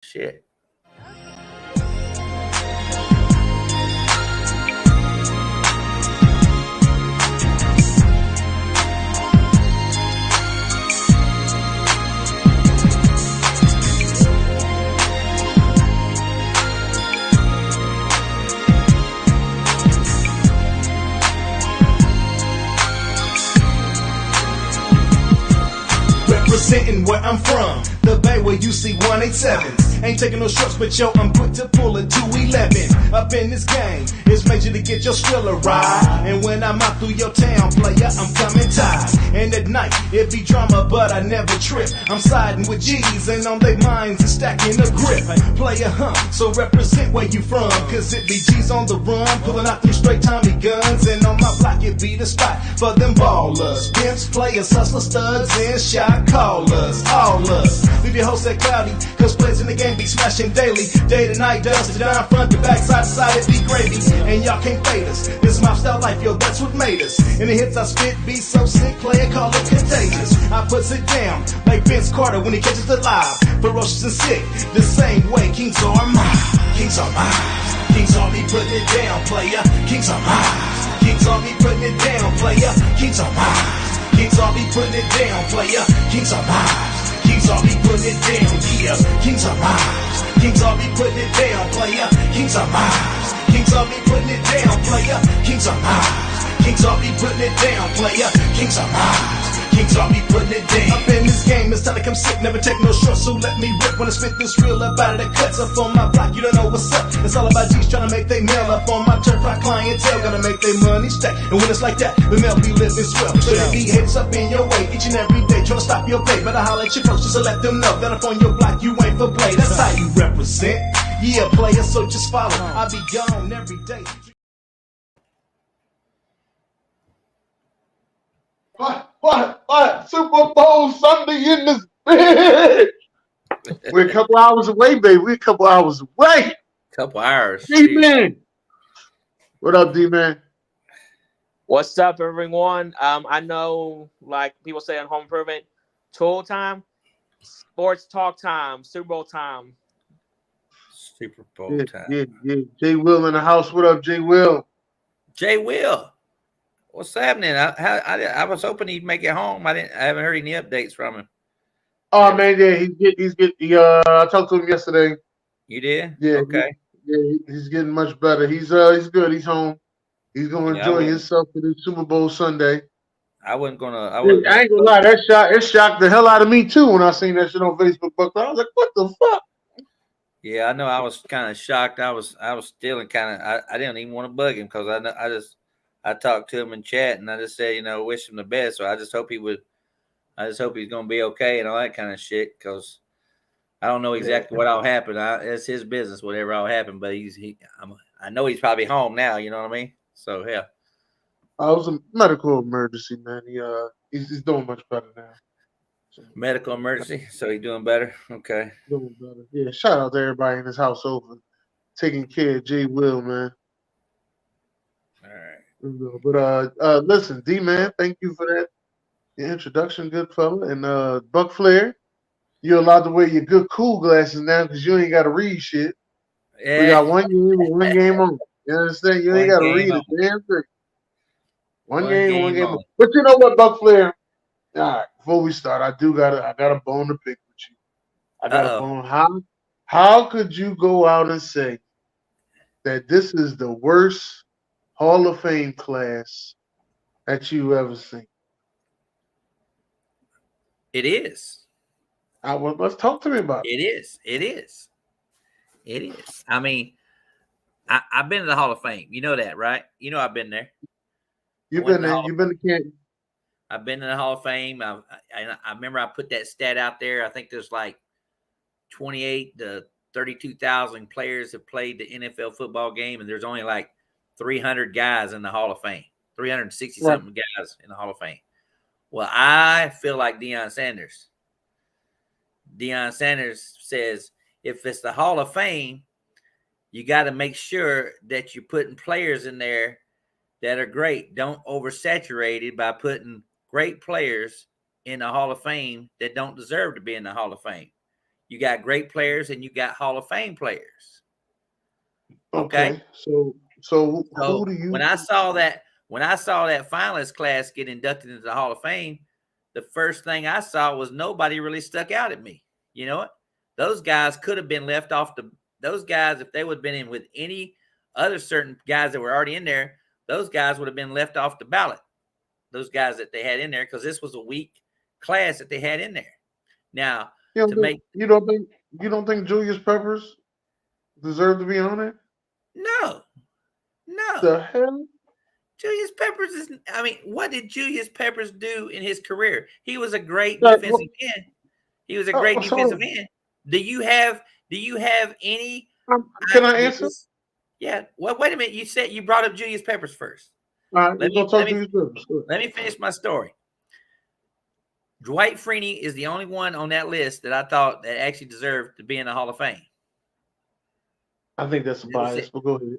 Shit. Representing where I'm from, the Bay where you see 187s. Ain't taking no shorts, but yo, I'm quick to pull a 211. Up in this game, it's major to get your Skrilla ride. And when I'm out through your town, player, I'm coming tight. And at night, it be drama, but I never trip. I'm siding with G's, and on their minds, it's stacking a grip. Player, so represent where you from, cause it be G's on the run, pulling out them straight Tommy guns. And on my block, it be the spot for them ballers. Pimps, players, hustlers, studs, and shot callers. All us. Leave your host at cloudy, cause players in the game be smashing daily. Day to night, dust to down, front to back, side to side, it be gravy. And y'all can't fade us. This my style life, yo, that's what made us. And the hits I spit be so sick, player, call it contagious. I puts it down, like Vince Carter when he catches it live. Ferocious and sick, the same way, kings are mine. Kings are mine. Kings on me putting it down, player. Kings are mine. Kings on me putting it down, player. Kings are mine. Kings on me putting it down, player. Kings are mine. Kings on me putting it down, yeah. Kings are mine. Kings on me putting it down, player. Kings are mine. Kings on me putting it down, player. Kings are mine. Kings on me putting it down, player. Kings are mine. Kings on me putting it down. Up in this game, it's time to come sick. Never take no shorts, so let me rip. When I spit this real up out of the cuts up on my block, you don't know what's up. It's all about G's trying to make they mail up on my turf rock clientele. Gonna make their money stack. And when it's like that, the mail be living swell. So they be hits up in your way each and every day, trying to stop your pay. Better holler at your folks just to let them know that up on your block you ain't for play. That's how you represent. Yeah, player, so just follow. I be gone every day. What? Super Bowl Sunday in this bitch. We're a couple hours away, baby. We're a couple hours away. Couple hours. D-Man. What up, D-Man? What's up, everyone? I know, like people say on Home Improvement, tool time, sports talk time, Super Bowl time. Super Bowl time. Yeah. Jay Will in the house. What up, Jay Will? Jay Will. What's happening? I was hoping he'd make it home. I haven't heard any updates from him. Oh man, yeah, he's getting. I talked to him yesterday. You did? Yeah. Okay. He's getting much better. He's good. He's home. He's gonna enjoy himself for the Super Bowl Sunday. I ain't gonna lie. It shocked the hell out of me too when I seen that shit on Facebook. But I was like, what the fuck? Yeah, I know. I was kind of shocked. I was still kind of. I didn't even want to bug him because I talked to him in chat and I just said, wish him the best. So I just hope he's going to be okay and all that kind of shit because I don't know exactly what all happened. It's his business, whatever all happened. But I know he's probably home now. You know what I mean? So yeah. It was a medical emergency, man. He's doing much better now. So, medical emergency, so he's doing better. Okay. Doing better. Yeah. Shout out to everybody in this household taking care of Jay Will, man. All right. But listen, D-Man, thank you for that introduction, good fella. And Buc Flair, you're allowed to wear your good cool glasses now because you ain't got to read shit. Yeah. We got one game on. You understand? You ain't got to read it. Damn thing. One game on. But you know what, Buc Flair? All right, before we start, I got a bone to pick with you. I got a bone. How could you go out and say that this is the worst Hall of Fame class that you've ever seen? It is. Let's talk to me about it. It is. I mean, I've been to the Hall of Fame. You know that, right? You know I've been there. You've been there. You've been to Canton. I've been in the Hall of Fame. I remember I put that stat out there. I think there's like 28 to 32,000 players have played the NFL football game, and there's only like 300 guys in the Hall of Fame, 360-something guys in the Hall of Fame. Well, I feel like Deion Sanders. Deion Sanders says if it's the Hall of Fame, you got to make sure that you're putting players in there that are great. Don't oversaturate it by putting great players in the Hall of Fame that don't deserve to be in the Hall of Fame. You got great players and you got Hall of Fame players. Okay. So who do you? When I saw that finalist class get inducted into the Hall of Fame, the first thing I saw was nobody really stuck out at me. You know what? Those guys could have been left off those guys, if they would have been in with any other certain guys that were already in there, those guys would have been left off the ballot. Those guys that they had in there, because this was a weak class that they had in there. Now, You don't think Julius Peppers deserved to be on it? No. The hell? Julius Peppers is. I mean, what did Julius Peppers do in his career? He was a great defensive end. He was a great defensive end. Do you have any? Can I answer? Yeah. Well, wait a minute. You said you brought up Julius Peppers first. All right. Let me finish my story. Dwight Freeney is the only one on that list that I thought that actually deserved to be in the Hall of Fame. I think that's a bias, but go ahead.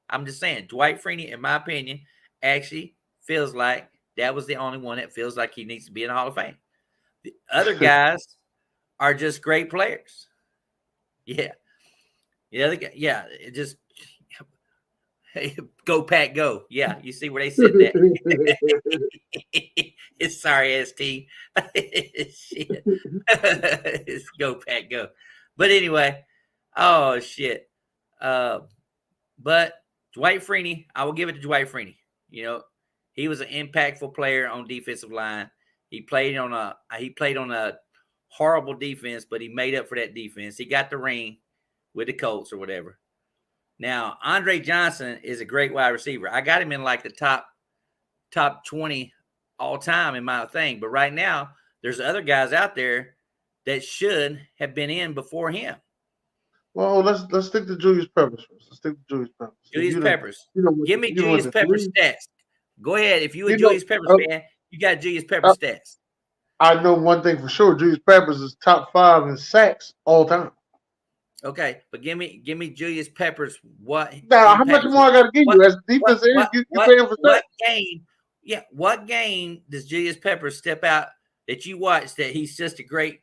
I'm just saying, Dwight Freeney, in my opinion, actually feels like that was the only one that feels like he needs to be in the Hall of Fame. The other guys are just great players. Yeah. The other guy, yeah, it just go Pack go. Yeah, you see where they said that. It's sorry, ST. Shit. It's go Pack go. But anyway, oh shit. But Dwight Freeney, I will give it to Dwight Freeney. You know, he was an impactful player on defensive line. He played on a horrible defense, but he made up for that defense. He got the ring with the Colts or whatever. Now, Andre Johnson is a great wide receiver. I got him in like the top 20 all time in my thing. But right now, there's other guys out there that should have been in before him. Well, let's stick to Julius Peppers first. Let's stick to Julius Peppers. Julius Peppers. Give me Julius Peppers stats. Go ahead. If you a Julius Peppers fan, you got Julius Peppers stats. I know one thing for sure. Julius Peppers is top 5 in sacks all time. Okay, but give me Julius Peppers. What? Now, how much more I got to give you? As defense is, you paying for what game? Yeah, what game does Julius Peppers step out that you watched that he's just a great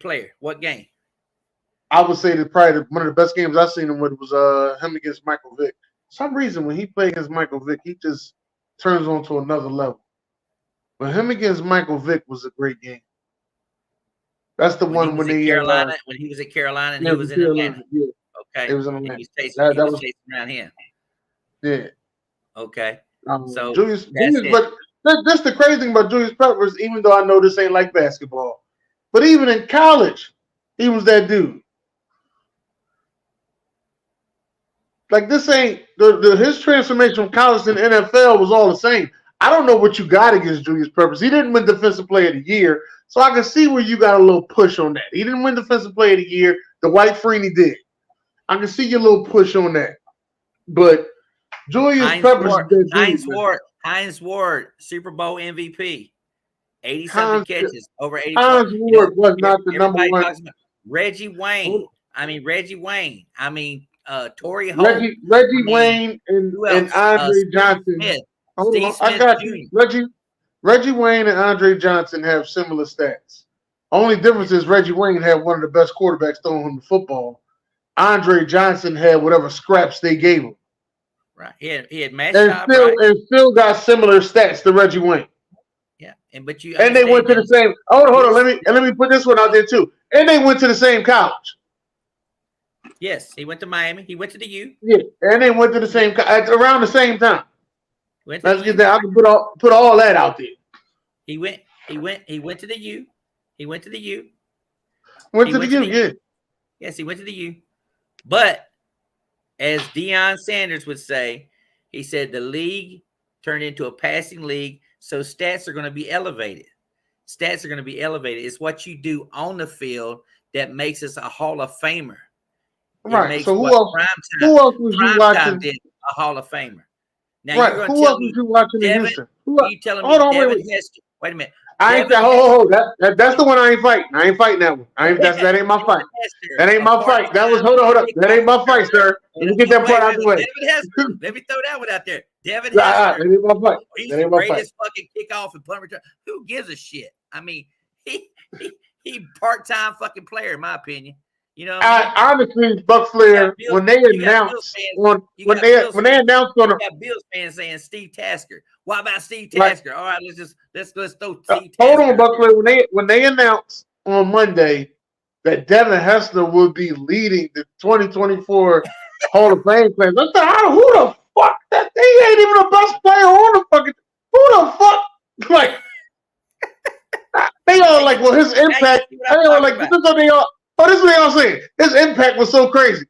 player? What game? I would say that probably one of the best games I've seen him with was him against Michael Vick. For some reason, when he played against Michael Vick, he just turns on to another level. But him against Michael Vick was a great game. That's the one when he was at Carolina and he was in Atlanta. Yeah. Okay. It was in Atlanta. He was chasing around him. Yeah. Okay. So Julius, but that's the crazy thing about Julius Peppers, even though I know this ain't like basketball. But even in college, he was that dude. Like this ain't his transformation from college to the NFL was all the same. I don't know what you got against Julius Peppers. He didn't win Defensive Player of the Year, so I can see where you got a little push on that. He didn't win Defensive Player of the Year. Dwight Freeney did. I can see your little push on that. But Julius Peppers, Hines Ward, Super Bowl MVP, 80-something catches, over 80. Hines Ward was not the number one. Reggie Wayne. Torrey Holt. Reggie Wayne and Andre Johnson. I got you. Reggie Wayne and Andre Johnson have similar stats. Only difference is Reggie Wayne had one of the best quarterbacks throwing him the football. Andre Johnson had whatever scraps they gave him. Right. He had matched and still got similar stats to Reggie Wayne. Yeah. And they went to the same. Hold on. Let me put this one out there too. And they went to the same college. Yes, he went to Miami. He went to the U. Yeah, and they went to the same around the same time. Let's get that. I can put all that out there. He went to the U. He went to the U. Yeah. Yes, he went to the U. But as Deion Sanders would say, he said the league turned into a passing league, so stats are going to be elevated. Stats are going to be elevated. It's what you do on the field that makes us a Hall of Famer. Right. So who else was you watching? Did a Hall of Famer. Now right. Who else was you watching in Houston? You telling me Devin Hester? Wait a minute. I ain't that. That's the one I ain't fighting. I ain't fighting that one. That ain't my fight. That ain't my fight. That was hold up. That ain't my fight, sir. Let me get that part out the way. Let me throw that one out there. Devin Hester. That ain't my fight. He's the greatest fucking kickoff and punt return. Who gives a shit? I mean, he part-time fucking player, in my opinion. You know, honestly, Buc Flair, when they announced on when they announced on Bills fans saying Steve Tasker. What about Steve Like, Tasker? All right, let's throw Steve Tasker. hold on, Buc Flair. When they announced on Monday that Devin Hester would be leading the 2024 Hall of Fame class, I said, who the fuck? That he ain't even the best player on the fucking. Who the fuck? Like, they all like, well, his impact. They all like, this is what they all. Oh, this is what they all saying. His impact was so crazy.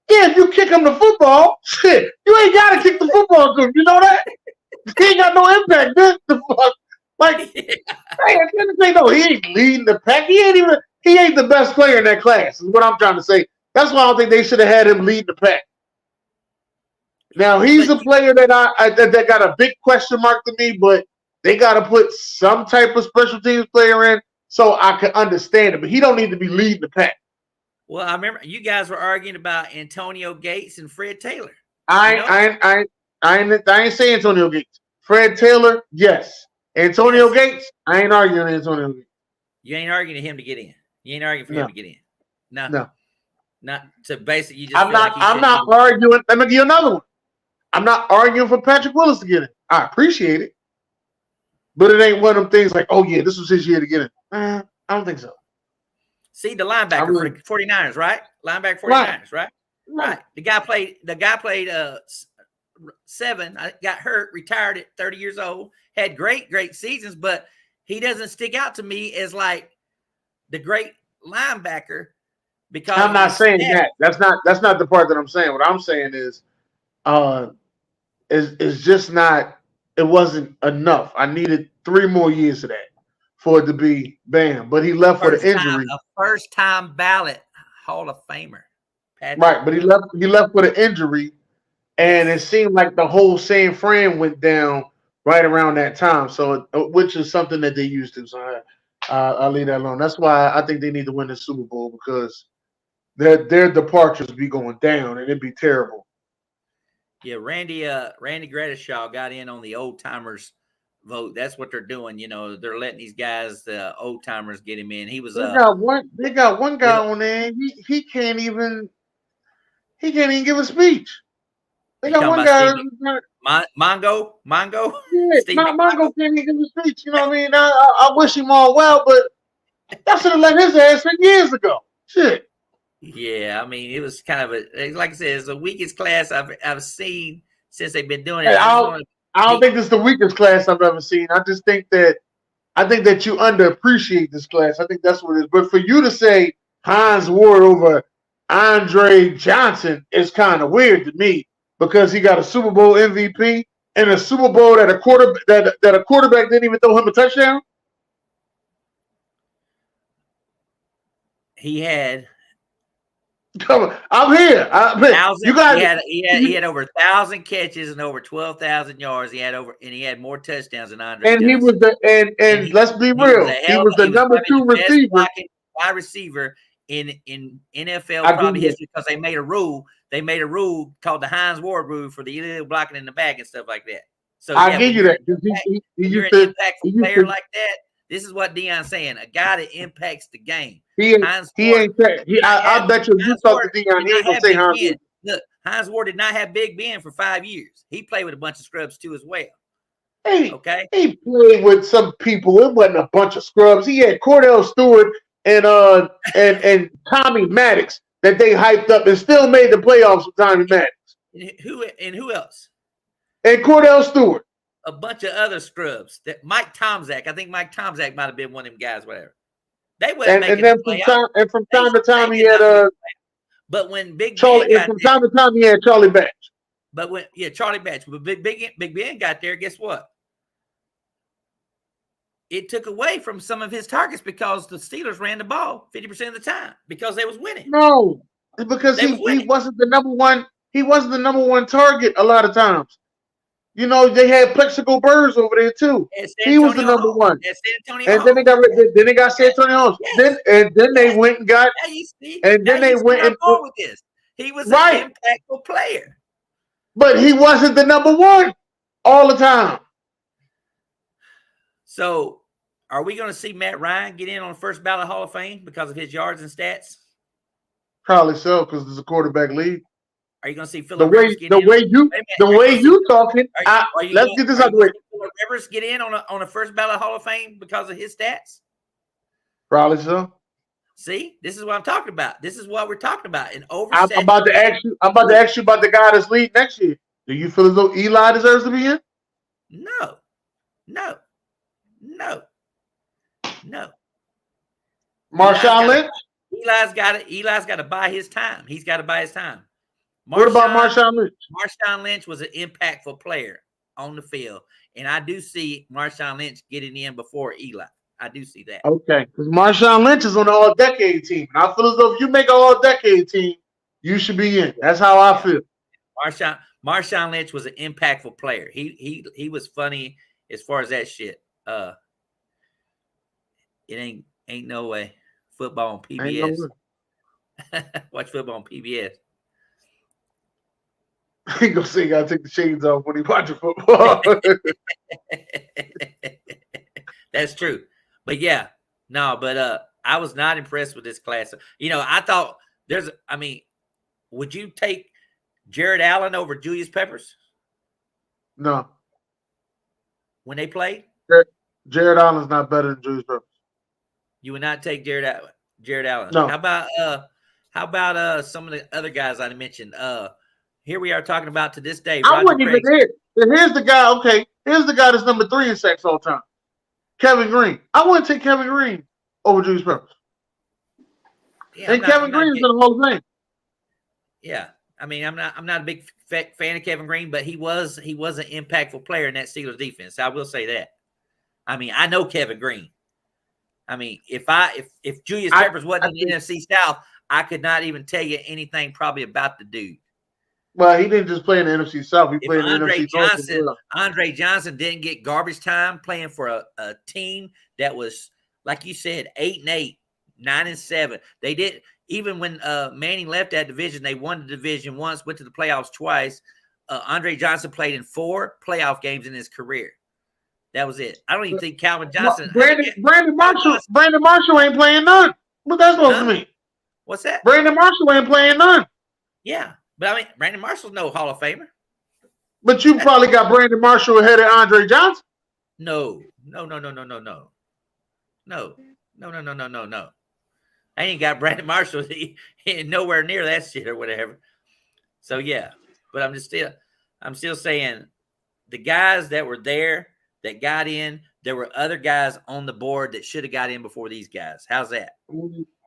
Yeah, if you kick him the football, shit, you ain't gotta kick the football to him. You know that? He ain't got no impact. This the fuck. Like, he ain't leading the pack. He ain't the best player in that class, is what I'm trying to say. That's why I don't think they should have had him lead the pack. Now he's a player that that got a big question mark to me, but they gotta put some type of special teams player in so I can understand it. But he don't need to be leading the pack. Well, I remember you guys were arguing about Antonio Gates and Fred Taylor. I ain't saying Antonio Gates. Fred Taylor, yes. Antonio Gates, I ain't arguing Antonio Gates. You ain't arguing him to get in. You ain't arguing for him to get in. No. Not to basically you just I'm not arguing. Let me give you another one. I'm not arguing for Patrick Willis to get in. I appreciate it. But it ain't one of them things like, oh yeah, this was his year to get in. I don't think so. See the linebacker for the 49ers, right? Linebacker 49ers, right? The guy played 7, got hurt, retired at 30 years old, had great seasons, but he doesn't stick out to me as like the great linebacker because I'm not saying that. That's not the part that I'm saying. What I'm saying is just not, it wasn't enough. I needed 3 more years of that for it to be bam. But he left with an injury. A first-time ballot Hall of Famer. Right, but he left with an injury, and it seemed like the whole San Fran went down right around that time. So, which is something that they used to. So I'll leave that alone. That's why I think they need to win the Super Bowl, because their departures be going down, and it'd be terrible. Yeah, Randy Gradishaw got in on the old timers vote. That's what they're doing. You know, they're letting these guys, the old timers, get him in. He was. They got one guy on there. He can't even give a speech. They got one guy. Mongo. Yeah, Mongo can't even give a speech. You know what I mean? I wish him all well, but I should have let his ass in years ago. Shit. Yeah, I mean, it was kind of like I said, it's the weakest class I've seen since they've been doing it. I don't think this is the weakest class I've ever seen. I think that you underappreciate this class. I think that's what it is. But for you to say Hines Ward over Andre Johnson is kind of weird to me, because he got a Super Bowl MVP and a Super Bowl that a quarterback didn't even throw him a touchdown. He had. Come on, I'm here. You guys, he had over 1,000 catches and over 12,000 yards. He had more touchdowns than Andre. And Johnson. He was the let's be real. He was the number 2 receiver, wide receiver in NFL probably history, because they made a rule. They made a rule called the Hines Ward rule for the illegal blocking in the back and stuff like that. So I'll give you that. You're an impactful player like that. This is what Deion's saying. A guy that impacts the game. I bet you talk to Deion, he ain't gonna say Hines Ward. Look, Hines Ward did not have Big Ben for 5 years. He played with a bunch of scrubs too as well. Hey, okay. He played with some people. It wasn't a bunch of scrubs. He had Cordell Stewart and Tommy Maddox that they hyped up and still made the playoffs with Tommy Maddox. And who else? And Cordell Stewart. A bunch of other scrubs. That Mike Tomczak. I think Mike Tomczak might have been one of them guys. Whatever. They wouldn't make it. From time to time he had But when Big Charlie, Ben from time to time he had Charlie Batch. But when Charlie Batch, but Big Ben got there, guess what? It took away from some of his targets because the Steelers ran the ball 50% of the time because they was winning. No, because he wasn't the number one. He wasn't the number one target a lot of times. You know, they had Plexico Birds over there too. He was the number one. And then they got San Antonio Holmes. Yes. Then they went and got. And then they went and with this. He was an impactful player, but he wasn't the number one all the time. So Are we going to see Matt Ryan get in on the first ballot Hall of Fame because of his yards and stats? Probably so, because it's a quarterback league. Are you going to see Phillip Rivers get in? The way you talking, let's get this out of the way. Phillip Rivers get in on a first ballot Hall of Fame because of his stats? Probably so. See, this is what I'm talking about. This is what we're talking about. I'm about to ask you about the guy that's lead next year. Do you feel as though Eli deserves to be in? No. Marshawn Lynch? Eli's got to buy his time. He's got to buy his time. What about Marshawn Lynch? Marshawn Lynch was an impactful player on the field, and I do see Marshawn Lynch getting in before Eli. I do see that. Okay, because Marshawn Lynch is on the All-Decade team. And I feel as though if you make an All-Decade team, you should be in. That's how I feel. Marshawn Lynch was an impactful player. He was funny as far as that shit. It ain't no way. Football on PBS. No watch football on PBS. He gonna say you gotta take the shades off when he watching football. That's true. But yeah, no, but I was not impressed with this class. I thought would you take Jared Allen over Julius Peppers? No. When they played? Jared Allen's not better than Julius Peppers. You would not take Jared Allen. No. How about some of the other guys I mentioned? Here we are talking about to this day. I wouldn't even hear. Here's the guy. Okay, here's the guy that's number 3 in sacks all time. Kevin Green. I wouldn't take Kevin Green over Julius Peppers. Yeah, and Kevin Green is in the Hall of Fame. Yeah, I mean, I'm not a big fan of Kevin Green, but he was an impactful player in that Steelers defense. I will say that. I mean, I know Kevin Green. I mean, if Julius Peppers wasn't in the NFC South, I could not even tell you anything probably about the dude. Well, he didn't just play in the NFC South. He played in the NFC North. Andre Johnson didn't get garbage time playing for a team that was, like you said, 8-8, 9-7. They did, even when Manning left that division, they won the division once, went to the playoffs twice. Andre Johnson played in 4 playoff games in his career. That was it. I don't even think Calvin Johnson. Brandon Marshall ain't playing none. What that's supposed to mean? What's that? Brandon Marshall ain't playing none. Yeah. But I mean, Brandon Marshall's no Hall of Famer. But you probably got Brandon Marshall ahead of Andre Johnson. No. I ain't got Brandon Marshall. He ain't nowhere near that shit or whatever. So yeah, but I'm still saying the guys that were there that got in, there were other guys on the board that should have got in before these guys. How's that?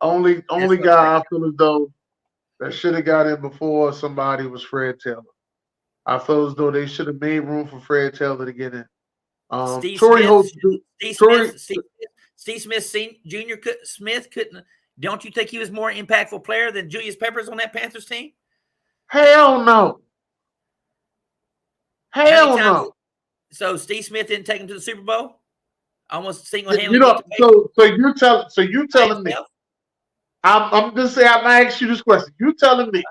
Only guy I feel as though that should have got in before somebody was Fred Taylor. I feel as though they should have made room for Fred Taylor to get in. Steve Smith Jr. Smith couldn't. Don't you think he was more impactful player than Julius Peppers on that Panthers team? Hell no. Hell no. So Steve Smith didn't take him to the Super Bowl? Almost single-handedly. So you telling me? I'm just saying. I'm gonna ask you this question. You telling me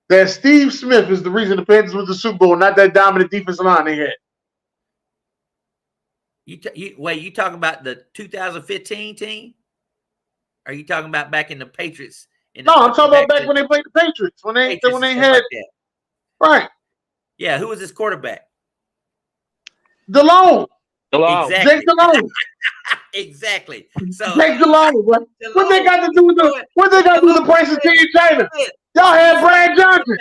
that Steve Smith is the reason the Panthers went to the Super Bowl, not that dominant defensive line they had? You talking about the 2015 team? Are you talking about back in the Patriots? No, I'm talking about back when they played the Patriots. When they had right. Yeah, who was his quarterback? DeLone. Exactly. Jake DeLone. Exactly. So Jake DeLone. What they got to do with the price of tea in China? Y'all had Brad Johnson.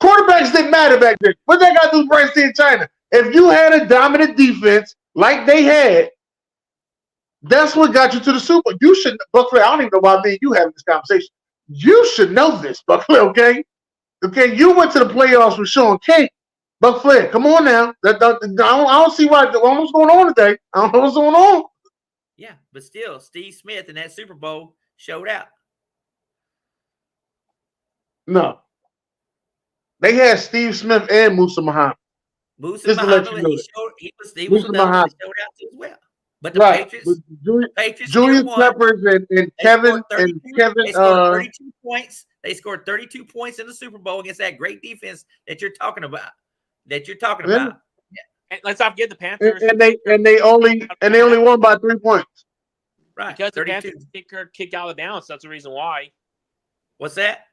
Quarterbacks didn't matter back then. What they got to do with price of tea in China? If you had a dominant defense like they had, that's what got you to the Super Bowl. You should, Buc Flair. I don't even know why me and you having this conversation. You should know this, Buc Flair. Okay. You went to the playoffs with Sean King. Buc Flair, come on now. I don't see what's going on today. I don't know what's going on. Yeah, but still, Steve Smith in that Super Bowl showed out. No. They had Steve Smith and Musa Muhammad. Musa Muhammad, he was another one that showed out as well. But the Patriots, Julius Peppers and Kevin they scored 32 points. They scored 32 points in the Super Bowl against that great defense that you're talking about. Yeah. And let's not forget the Panthers. And they only won by 3 points. Right. Because the 32. Panthers kicker kicked out of bounds. That's the reason why. What's that?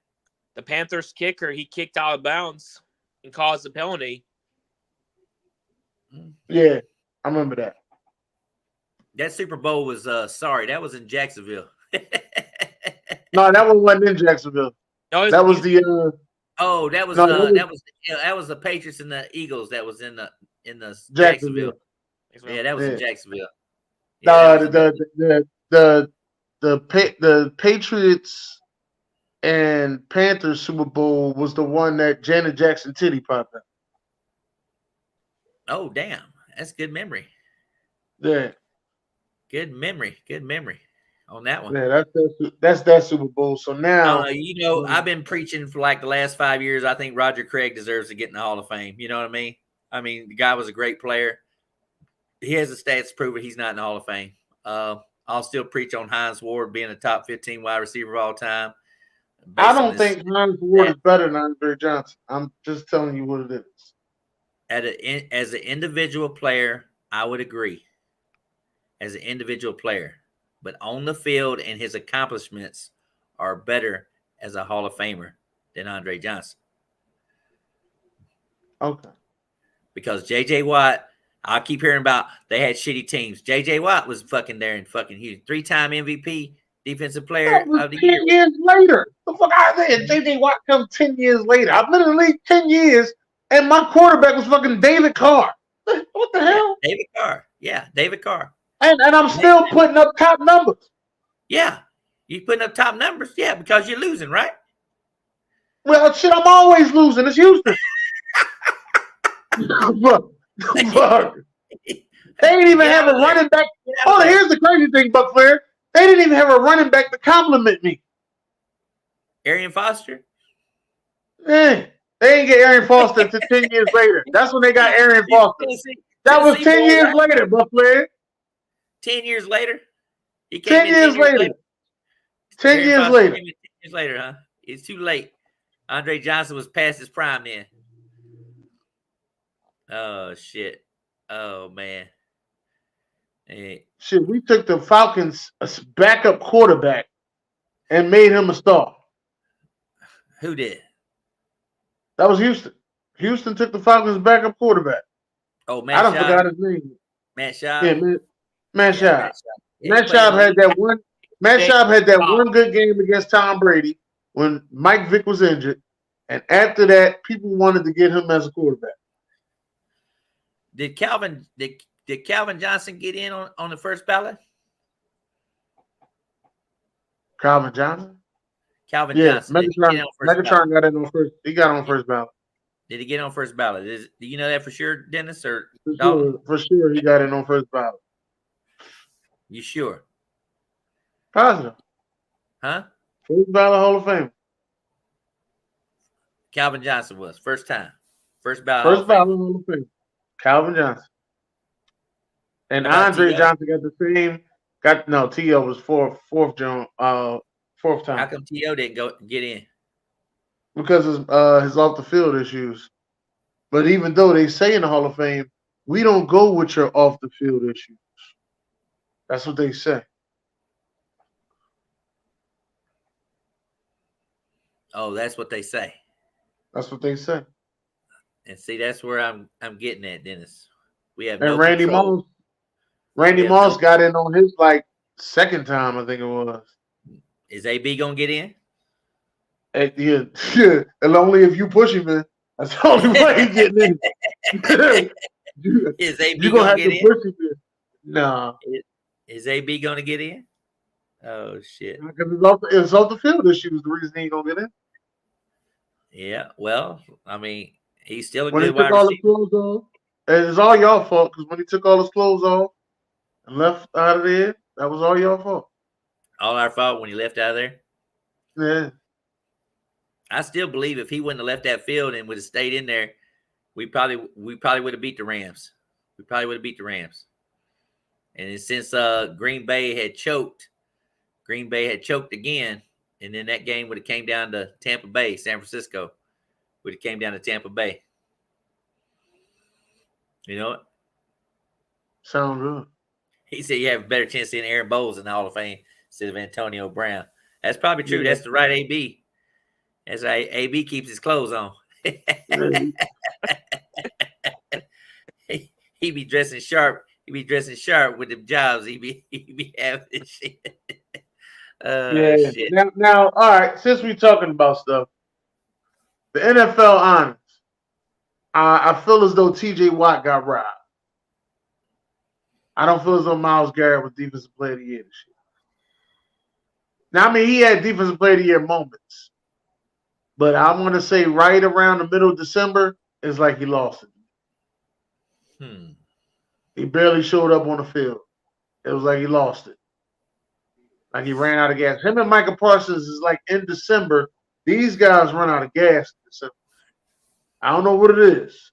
The Panthers kicker, he kicked out of bounds and caused the penalty. Yeah, I remember that. That Super Bowl was that was in Jacksonville. No, that one wasn't in Jacksonville. No, That was the that was the Patriots and the Eagles that was in the Jacksonville. Yeah, that was in Jacksonville. Yeah, the Patriots and Panthers Super Bowl was the one that Janet Jackson Titty popped up. Oh, damn. That's good memory. Yeah. Good memory on that one. Yeah, that's that Super Bowl. So now, I've been preaching for like the last 5 years. I think Roger Craig deserves to get in the Hall of Fame. You know what I mean? I mean, the guy was a great player. He has the stats to prove it. He's not in the Hall of Fame. I'll still preach on Hines Ward being a top 15 wide receiver of all time. I don't think Hines Ward is better than Andre Johnson. I'm just telling you what it is. As an individual player, I would agree. As an individual player, but on the field and his accomplishments are better as a Hall of Famer than Andre Johnson. Okay. Because J.J. Watt, I keep hearing about they had shitty teams. J.J. Watt was fucking there in fucking Houston. 3-time MVP, defensive player of the 10 year. years later. The fuck out of there. J.J. Watt comes 10 years later. I've been in the league 10 years, and my quarterback was fucking David Carr. What the hell? David Carr. Yeah, David Carr. And I'm still putting up top numbers. Yeah. You putting up top numbers? Yeah, because you're losing, right? Well, shit, I'm always losing. It's Houston. Fuck. They didn't even have a running back. Oh, here's the crazy thing, Buc Flair. They didn't even have a running back to compliment me. Arian Foster? They didn't get Arian Foster until 10 years later. That's when they got Arian Foster. That was 10 years later, Buc Flair. 10 years later? He came 10 years later. 10 years later. 10 years later, huh? It's too late. Andre Johnson was past his prime then. Oh, shit. Oh, man. Hey. Shit, we took the Falcons' backup quarterback and made him a star. Who did? That was Houston. Houston took the Falcons' backup quarterback. Oh, Matt Schaub. forgot his name. Matt Schaub? Yeah, Matt Schaub. Matt Schaub had that one. Matt Schaub had that one good game against Tom Brady when Mike Vick was injured, and after that, people wanted to get him as a quarterback. Did Calvin Johnson get in on the first ballot? Calvin Johnson? Calvin Johnson. Megatron got in on first. He got on first ballot. Did he get on first ballot? Do you know that for sure, Dennis? Or for sure, he got in on first ballot. You sure? Positive. Huh? First ballot Hall of Fame. Calvin Johnson was first time. First ballot. First ballot Hall of Fame. Calvin Johnson. And Andre Johnson got the same. T.O. was fourth time. How come T.O. didn't get in? Because his off the field issues. But even though they say in the Hall of Fame, we don't go with your off the field issues. That's what they say. Oh, that's what they say. That's what they say. And see, that's where I'm getting at, Dennis. We have and Randy Moss. Randy Moss got in on his second time, I think it was. Is AB gonna get in? Yeah, and only if you push him in. That's the only way he's getting in. Is AB gonna have get to in? Push him in? No. Is AB gonna get in? Oh shit! Because it's off the field issue is the reason he ain't gonna get in. Yeah, well, I mean, he's still a when good he took wide all receiver. his clothes off, and it's all y'all fault because when he took all his clothes off and left out of there, that was all y'all fault. All our fault when he left out of there. Yeah. I still believe if he wouldn't have left that field and would have stayed in there, we probably would have beat the Rams. We probably would have beat the Rams. And since Green Bay had choked again, and then that game would have came down to Tampa Bay, San Francisco would have came down to Tampa Bay. You know what? Sound good. He said you have a better chance seeing Aaron Bowles in the Hall of Fame instead of Antonio Brown. That's probably true. Yeah. That's the right AB. That's why AB keeps his clothes on. he be dressing sharp. He be dressing sharp with them jobs. He be having this shit. Shit. Now, all right. Since we talking about stuff, the NFL honors. I feel as though T.J. Watt got robbed. I don't feel as though Myles Garrett was Defensive Player of the Year this year. Now, I mean, he had Defensive Player of the Year moments, but I'm going to say right around the middle of December, it's like he lost it. He barely showed up on the field. It was like he lost it. Like he ran out of gas. Him and Micah Parsons is like in December. These guys run out of gas in December. I don't know what it is,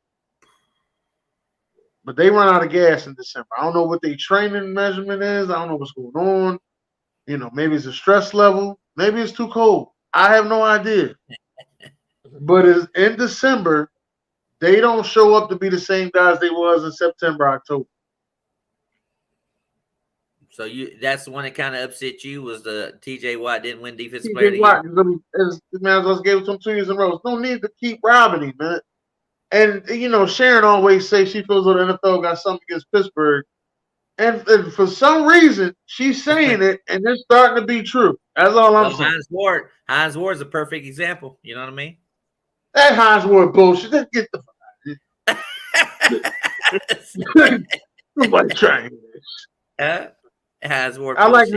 but they run out of gas in December. I don't know what their training measurement is. I don't know what's going on. You know, maybe it's a stress level. Maybe it's too cold. I have no idea. But it's in December, they don't show up to be the same guys they was in September, October. So that's the one that kind of upset you was the T.J. Watt didn't win Defensive Player of the Year. The man just gave it to him 2 years in a row. No need to keep robbing him, man. And, you know, Sharon always says she feels that the NFL got something against Pittsburgh. And for some reason, she's saying it, and it's starting to be true. That's all I'm saying. Hines Ward's a perfect example. You know what I mean? That Hines Ward bullshit. Let's get the fuck out of here. Nobody trying this. Hines Ward. I like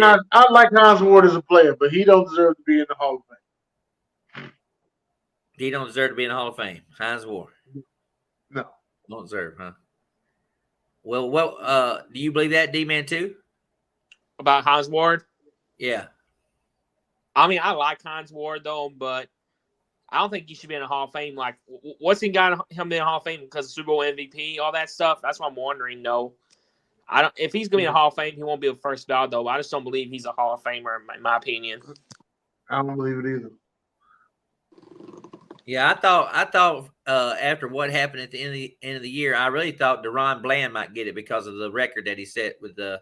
Hines Ward as a player, but he don't deserve to be in the Hall of Fame. He don't deserve to be in the Hall of Fame. Hines Ward. No. Don't deserve, huh? Well, do you believe that, D-Man, too? About Hines Ward? Yeah. I mean, I like Hines Ward, though, but I don't think he should be in the Hall of Fame. Like, what's he got him in the Hall of Fame because of Super Bowl MVP, all that stuff? That's what I'm wondering, though. If he's going to be in the Hall of Fame, he won't be a first ballot, though. But I just don't believe he's a Hall of Famer, in my opinion. I don't believe it either. Yeah, I thought after what happened at the end of the year, I really thought Deron Bland might get it because of the record that he set with the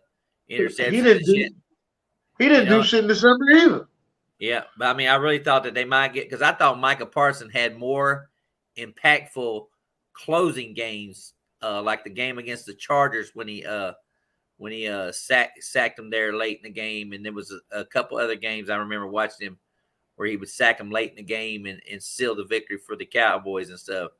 interceptions. He didn't do shit in December either. Yeah, but I mean, I really thought that they might get, because I thought Micah Parsons had more impactful closing games, like the game against the Chargers when he sacked them there late in the game, and there was a couple other games I remember watching him where he would sack them late in the game and seal the victory for the Cowboys and stuff.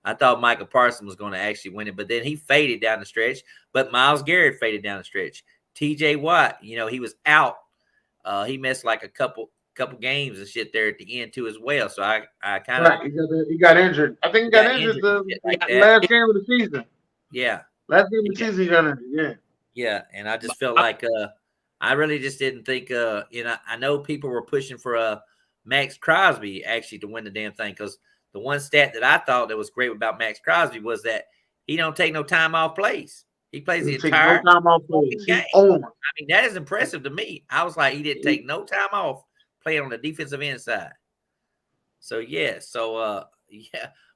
I thought Micah Parsons was going to actually win it, but then he faded down the stretch. But Myles Garrett faded down the stretch. T.J. Watt, he was out. He missed like a couple games and shit there at the end too as well. So I kind of he got injured. I think he got injured the last game of the season. Yeah, last game of the season he got injured. Yeah, yeah, and I just felt like I really just didn't think I know people were pushing for Max Crosby actually to win the damn thing, because the one stat that I thought that was great about Max Crosby was that he don't take no time off plays. He plays the entire game. I mean, that is impressive to me. I was like, he didn't take no time off playing on the defensive end side. So yeah,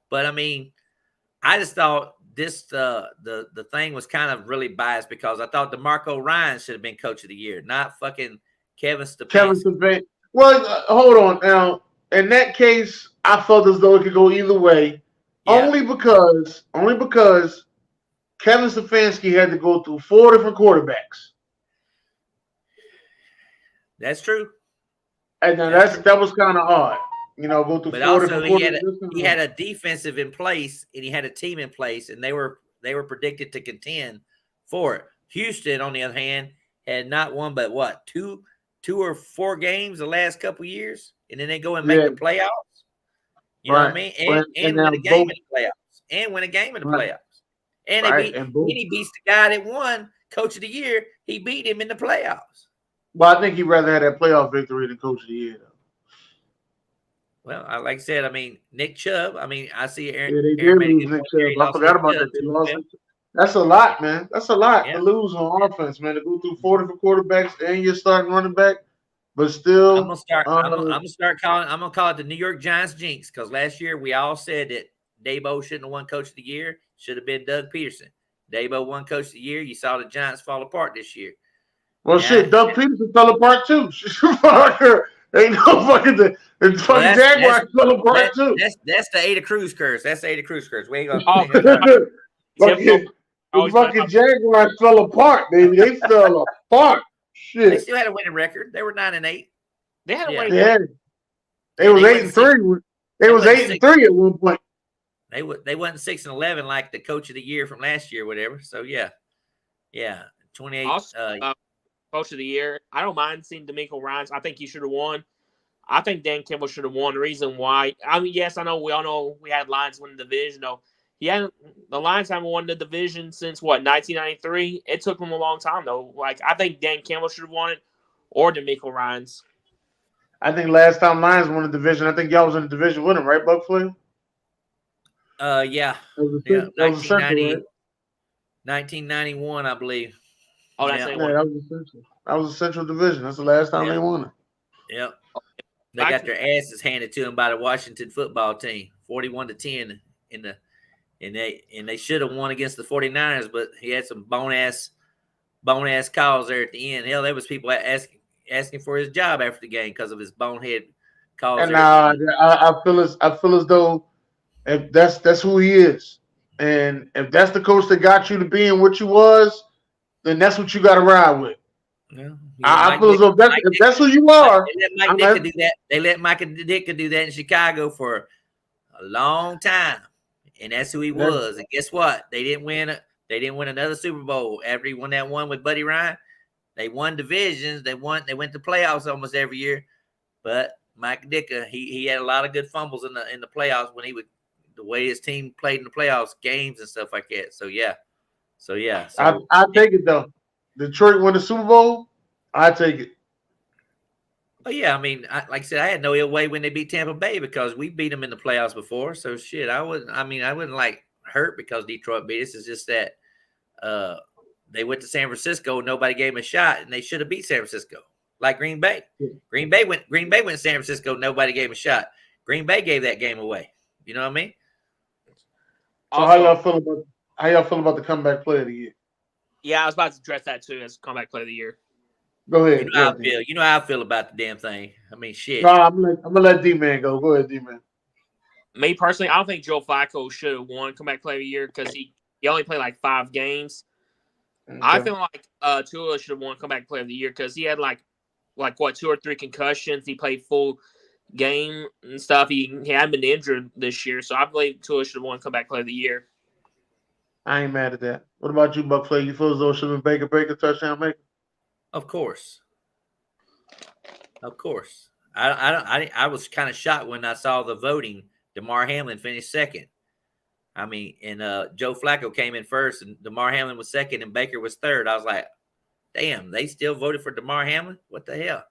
but I mean, I just thought this the thing was kind of really biased because I thought DeMarco Ryans should have been Coach of the Year, not fucking Kevin Stefanski. Well, hold on now. In that case, I felt as though it could go either way, only because Kevin Stefanski had to go through 4 different quarterbacks. That's true. And that was kind of hard, go through. But 4 also different quarterbacks. he had a defensive in place and he had a team in place, and they were predicted to contend for it. Houston, on the other hand, had not won but what, two or 4 games the last couple years, and then they go and make the playoffs. You know what I mean? And win a game in the playoffs. And win a game in the playoffs. And he beats the guy that won Coach of the Year. He beat him in the playoffs. Well, I think he'd rather have that playoff victory than Coach of the Year, though. Well, like I said, I mean, Nick Chubb. I mean, I see Aaron. Yeah, they did lose Nick Chubb. I forgot about that. They lost. That's a lot, man. That's a lot to lose on offense, man. To go through 4 different quarterbacks and you're starting running back, but still. I'm gonna call it the New York Giants jinx, because last year we all said that Dabo shouldn't have won Coach of the Year. Should have been Doug Peterson. Dabo won Coach of the Year. You saw the Giants fall apart this year. Well, shit, Doug Peterson fell apart too. Ain't no fucking the fucking Jaguars fell apart too. That's the Ada Cruz curse. That's the Ada Cruz curse. We ain't gonna. The fucking Jaguars fell apart, baby. They fell apart. Shit. They still had a winning record. They were 9-8. They had a winning record. They was 8-3. They was 8-3 at one point. They wasn't 6-11 like the Coach of the Year from last year, or whatever. So yeah, 28. Coach of the Year. I don't mind seeing D'Amico Ryans. I think he should have won. I think Dan Campbell should have won. The reason why, I mean, yes, I know we all know we had Lions win the division. Though the Lions haven't won the division since 1993. It took them a long time though. Like I think Dan Campbell should have won it, or D'Amico Ryans. I think last time Lions won the division, I think y'all was in the division with him, right, Buc Flair? Yeah. 1991, I believe. Oh, that's that was a Central Division. That's the last time they won it. Yep. They got their asses handed to them by the Washington football team, 41-10 and they should have won against the 49ers, but he had some bone ass calls there at the end. Hell, there was people asking for his job after the game because of his bonehead calls. And I feel as though if that's who he is, and if that's the coach that got you to being what you was, then that's what you got to ride with. Yeah, I feel as though if that's who you are. They let Mike Ditka do that in Chicago for a long time, and that's who he was. And guess what? They didn't win another Super Bowl after he won that one with Buddy Ryan. They won divisions. They went to playoffs almost every year. But Mike Ditka, he had a lot of good fumbles in the playoffs when the way his team played in the playoffs games and stuff like that. So yeah. I take it though. Detroit won the Super Bowl. I take it. Oh yeah, I mean, like I said, I had no ill way when they beat Tampa Bay because we beat them in the playoffs before. So shit, I wouldn't like hurt because Detroit beat us. It's just that they went to San Francisco, nobody gave them a shot, and they should have beat San Francisco. Like Green Bay. Green Bay went to San Francisco, nobody gave them a shot. Green Bay gave that game away. You know what I mean? So how y'all feel about the comeback player of the year? Yeah, I was about to address that too as comeback player of the year. Go ahead. You know how I feel about the damn thing. I mean, shit. No, I'm gonna let D-Man go. Go ahead, D-Man. Me personally, I don't think Joe Flacco should have won comeback player of the year because he only played like 5 games. Okay. I feel like Tua should have won comeback player of the year because he had like 2 or 3 concussions. He played full game and stuff. He hadn't been injured this year, so I believe Tua should have won comeback player of the year. I ain't mad at that. What about you, Buc Flair? You feel as though it should have been Baker touchdown maker? Of course. I was kind of shocked when I saw the voting. DeMar Hamlin finished second. I mean, and Joe Flacco came in first, and DeMar Hamlin was second, and Baker was third. I was like, damn, they still voted for DeMar Hamlin? What the hell?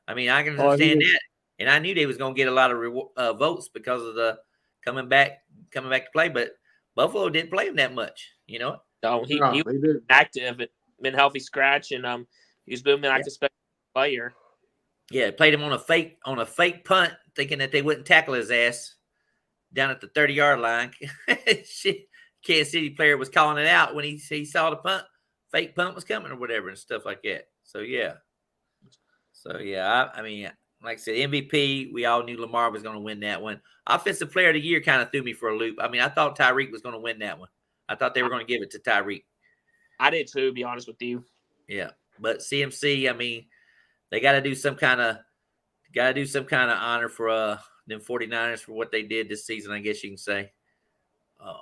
I mean, I can understand that. And I knew they was going to get a lot of votes because of the coming back to play, but Buffalo didn't play him that much, you know? No, he was active, been healthy scratch, and he's been an active player. Yeah, played him on a fake punt, thinking that they wouldn't tackle his ass down at the 30-yard line. Shit, Kansas City player was calling it out when he saw the fake punt was coming or whatever and stuff like that. So yeah. I mean, like I said, MVP, we all knew Lamar was going to win that one. Offensive player of the year kind of threw me for a loop. I mean, I thought Tyreek was going to win that one. I thought they were going to give it to Tyreek. I did too, to be honest with you. Yeah, but CMC, I mean, they got to do some kind of honor for them 49ers for what they did this season, I guess you can say. But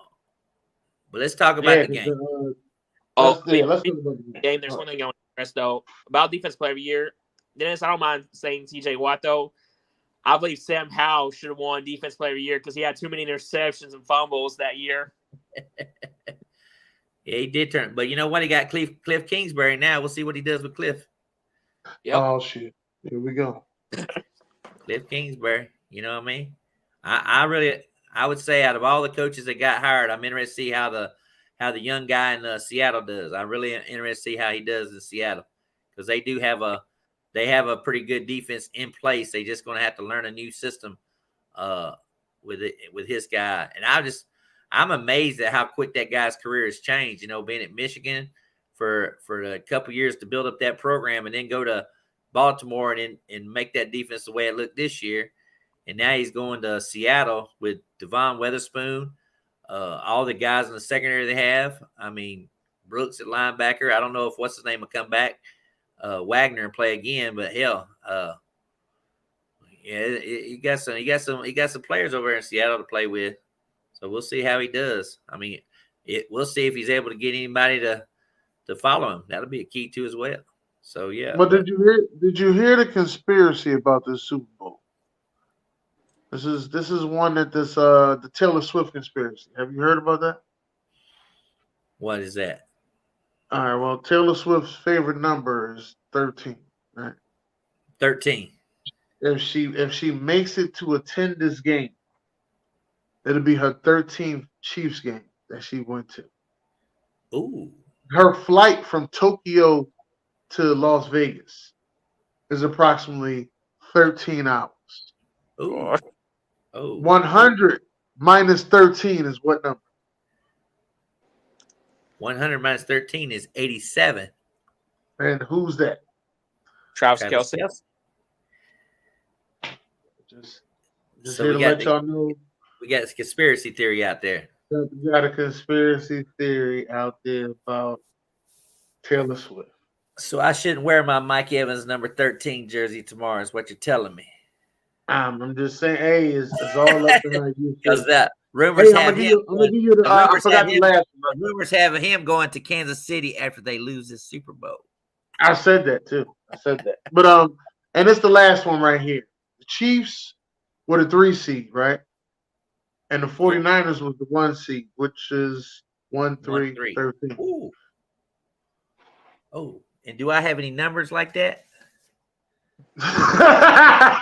let's talk about the game. Let's talk about the game. There's one thing I want to stress though about defense player of the year. Dennis, I don't mind saying TJ Watt though. I believe Sam Howell should have won defense player of the year because he had too many interceptions and fumbles that year. Yeah, he did turn. But you know what? He got Cliff Kingsbury now. We'll see what he does with Cliff. Yep. Oh, shit. Here we go. Cliff Kingsbury. You know what I mean? I would say out of all the coaches that got hired, I'm interested to see how the young guy in Seattle does. I'm really interested to see how he does in Seattle because they do have a pretty good defense in place. They just going to have to learn a new system with his guy. And I'm amazed at how quick that guy's career has changed. Being at Michigan for a couple years to build up that program, and then go to Baltimore and make that defense the way it looked this year. And now he's going to Seattle with Devon Witherspoon, all the guys in the secondary they have. I mean, Brooks at linebacker. I don't know if what's his name will come back, Wagner, and play again. But hell, yeah, he got some players over there in Seattle to play with. So we'll see how he does. I mean, we'll see if he's able to get anybody to follow him. That'll be a key too as well. So yeah. But did you hear the conspiracy about this Super Bowl? This is one that the Taylor Swift conspiracy. Have you heard about that? What is that? All right. Well, Taylor Swift's favorite number is 13. Right. 13. If she makes it to attend this game, it'll be her 13th Chiefs game that she went to. Ooh. Her flight from Tokyo to Las Vegas is approximately 13 hours. Ooh. Oh. 100 minus 13 is what number? 100 minus 13 is 87. And who's that? Travis Kelce. Just So here to let y'all know. We got this conspiracy theory out there. We got a conspiracy theory out there about Taylor Swift. So I shouldn't wear my Mike Evans number 13 jersey tomorrow is what you're telling me. I'm just saying, hey, it's all up to her. Because that rumors have him. Rumors have him going to Kansas City after they lose this Super Bowl. I said that too. But and it's the last one right here. The Chiefs were the 3 seed, right? And the 49ers was the 1 seed, which is 1-3-13. Ooh. Oh, and do I have any numbers like that? I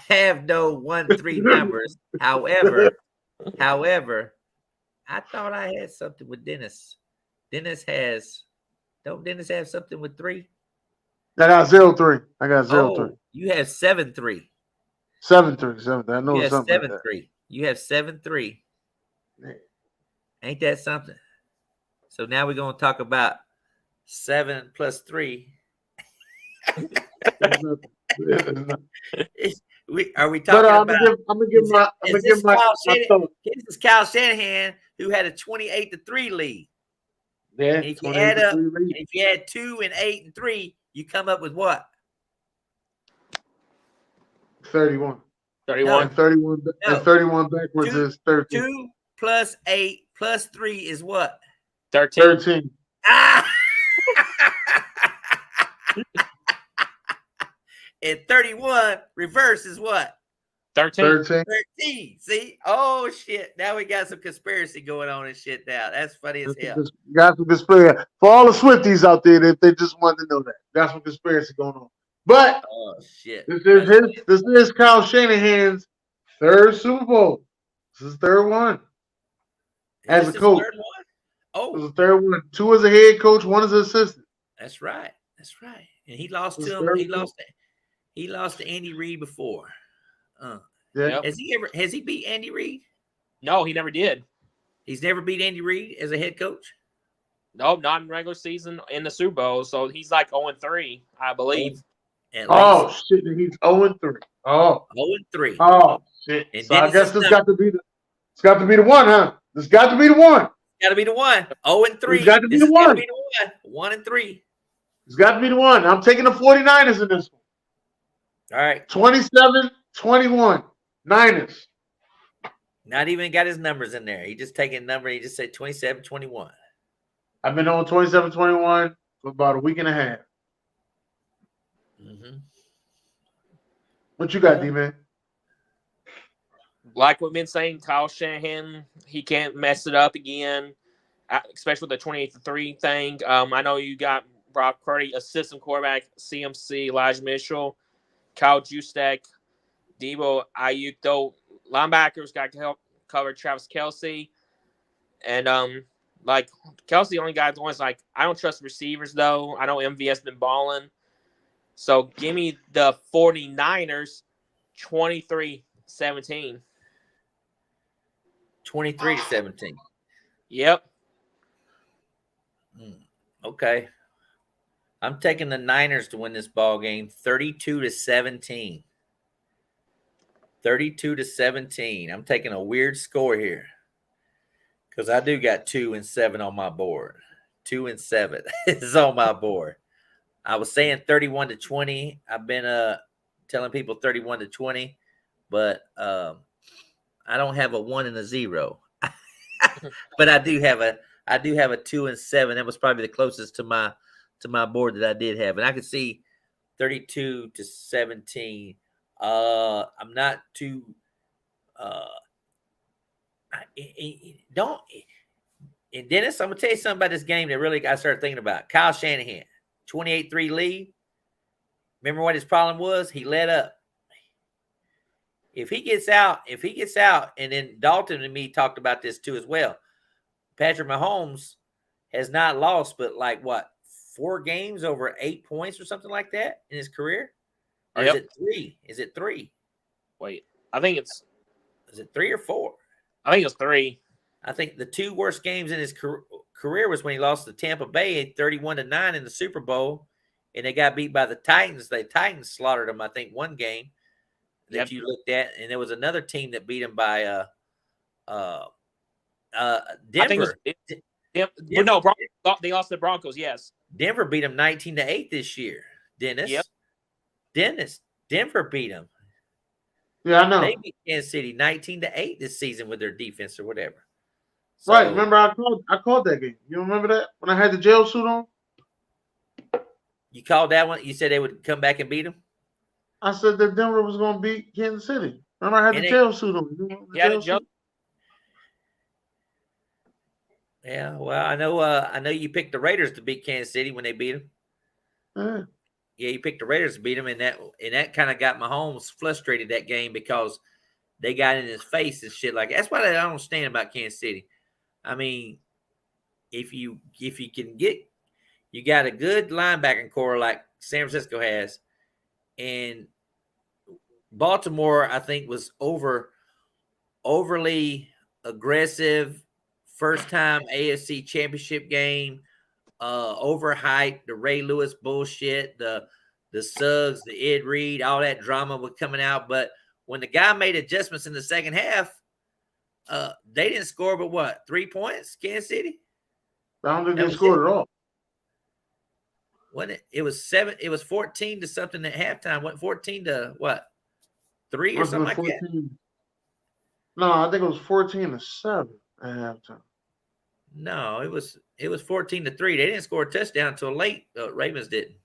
have no 1-3 numbers. However, I thought I had something with Dennis. Don't Dennis have something with 3? I got 0-3. I got 0-3. You have 7-3. 7-3. I know you have something 7-3. like You have 7-3. that. Ain't that something? So now we're gonna talk about 7 plus 3. Are we talking about? I'm gonna give my. This is Kyle Shanahan who had a 28-3 lead. Yeah. And if you add 2 and 8 and 3, you come up with what? 31. 31. And 31. No. And 31 backwards is 13. 2 plus 8 plus 3 is what? 13. Ah! And 31 reverse is what? 13. 13. See? Oh shit. Now we got some conspiracy going on and shit now. That's funny as hell. Got some conspiracy. For all the Swifties out there, if they just wanted to know that. Got some conspiracy going on. But oh shit. This is Kyle Shanahan's 3rd Super Bowl. This is 3rd one. As a coach. 3rd one? Oh. This is the 3rd one. 2 as a head coach, 1 as an assistant. That's right. And he lost to him. He lost to Andy Reid before. Yeah. Has he beat Andy Reid? No, he never did. He's never beat Andy Reid as a head coach? No, not in regular season in the Super Bowl. So he's like 0-3, I believe. Oh shit, he's 0-3. Oh. 0-3. Oh shit. And so I guess it's got to be the one, huh? It's got to be the one. Got to be the one. 0-3. It's got to be the one. 1-3. It's got to be the one. I'm taking the 49ers in this one. All right. 27-21. Niners. Not even got his numbers in there. He just taking a number. He just said 27-21. I've been on 27-21 for about a week and a half. Mm-hmm. What you got, D-Man? Like we've been saying, Kyle Shanahan, he can't mess it up again, especially with the 28-3 thing. I know you got Brock Purdy, assistant quarterback, CMC, Elijah Mitchell, Kyle Juszczyk, Debo Ayuk, though linebackers got to help cover Travis Kelce. And like Kelce only got the ones like I don't trust receivers though. I know MVS been balling. So give me the 49ers 23-17. 23-17. Yep. Okay. I'm taking the Niners to win this ball game 32-17. 32-17. I'm taking a weird score here because I do got 2-7 on my board. 2-7 is on my board. I was saying 31-20. I've been telling people 31-20, but I don't have a 1 and a 0. But I do have a 2-7. That was probably the closest to my board that I did have, and I could see 32-17. I'm not too don't. And Dennis, I'm gonna tell you something about this game that really I started thinking about. Kyle Shanahan, 28-3 lead. Remember what his problem was? He let up. If he gets out, and then Dalton and me talked about this too as well. Patrick Mahomes has not lost, but like what, 4 games over 8 points or something like that in his career? Or is it 3? Is it 3? Wait, I think it's. Is it 3 or 4? I think it's 3. I think the 2 worst games in his career was when he lost to Tampa Bay 31-9 in the Super Bowl, and they got beat by the Titans. The Titans slaughtered them, I think, one game that you looked at, and there was another team that beat them by Denver. I think it was, no, they lost the Broncos. Yes, Denver beat them 19-8 this year. Dennis, Denver beat them. Yeah, I know. They beat Kansas City 19-8 this season with their defense or whatever. So, Right. Remember, I called that game. You remember that when I had the jail suit on? You called that one? You said they would come back and beat them? I said that Denver was going to beat Kansas City. Remember, I had the jail suit on. Yeah, well, I know you picked the Raiders to beat Kansas City when they beat them. Yeah, you picked the Raiders to beat them, and that kind of got Mahomes frustrated that game because they got in his face and shit like that. That's what I don't understand about Kansas City. I mean, if you can get, you got a good linebacking core like San Francisco has, and Baltimore, I think, was overly aggressive. First time AFC Championship game, overhyped, the Ray Lewis bullshit, the Suggs, the Ed Reed, all that drama was coming out. But when the guy made adjustments in the second half, they didn't score but what, 3 points, Kansas City? I don't think they scored at all. Wasn't it? It was 7. It was 14 to something at halftime. What, 14 to what? 3 or something like that? No, I think it was 14-7 at halftime. No, it was 14-3. They didn't score a touchdown until late. Ravens didn't.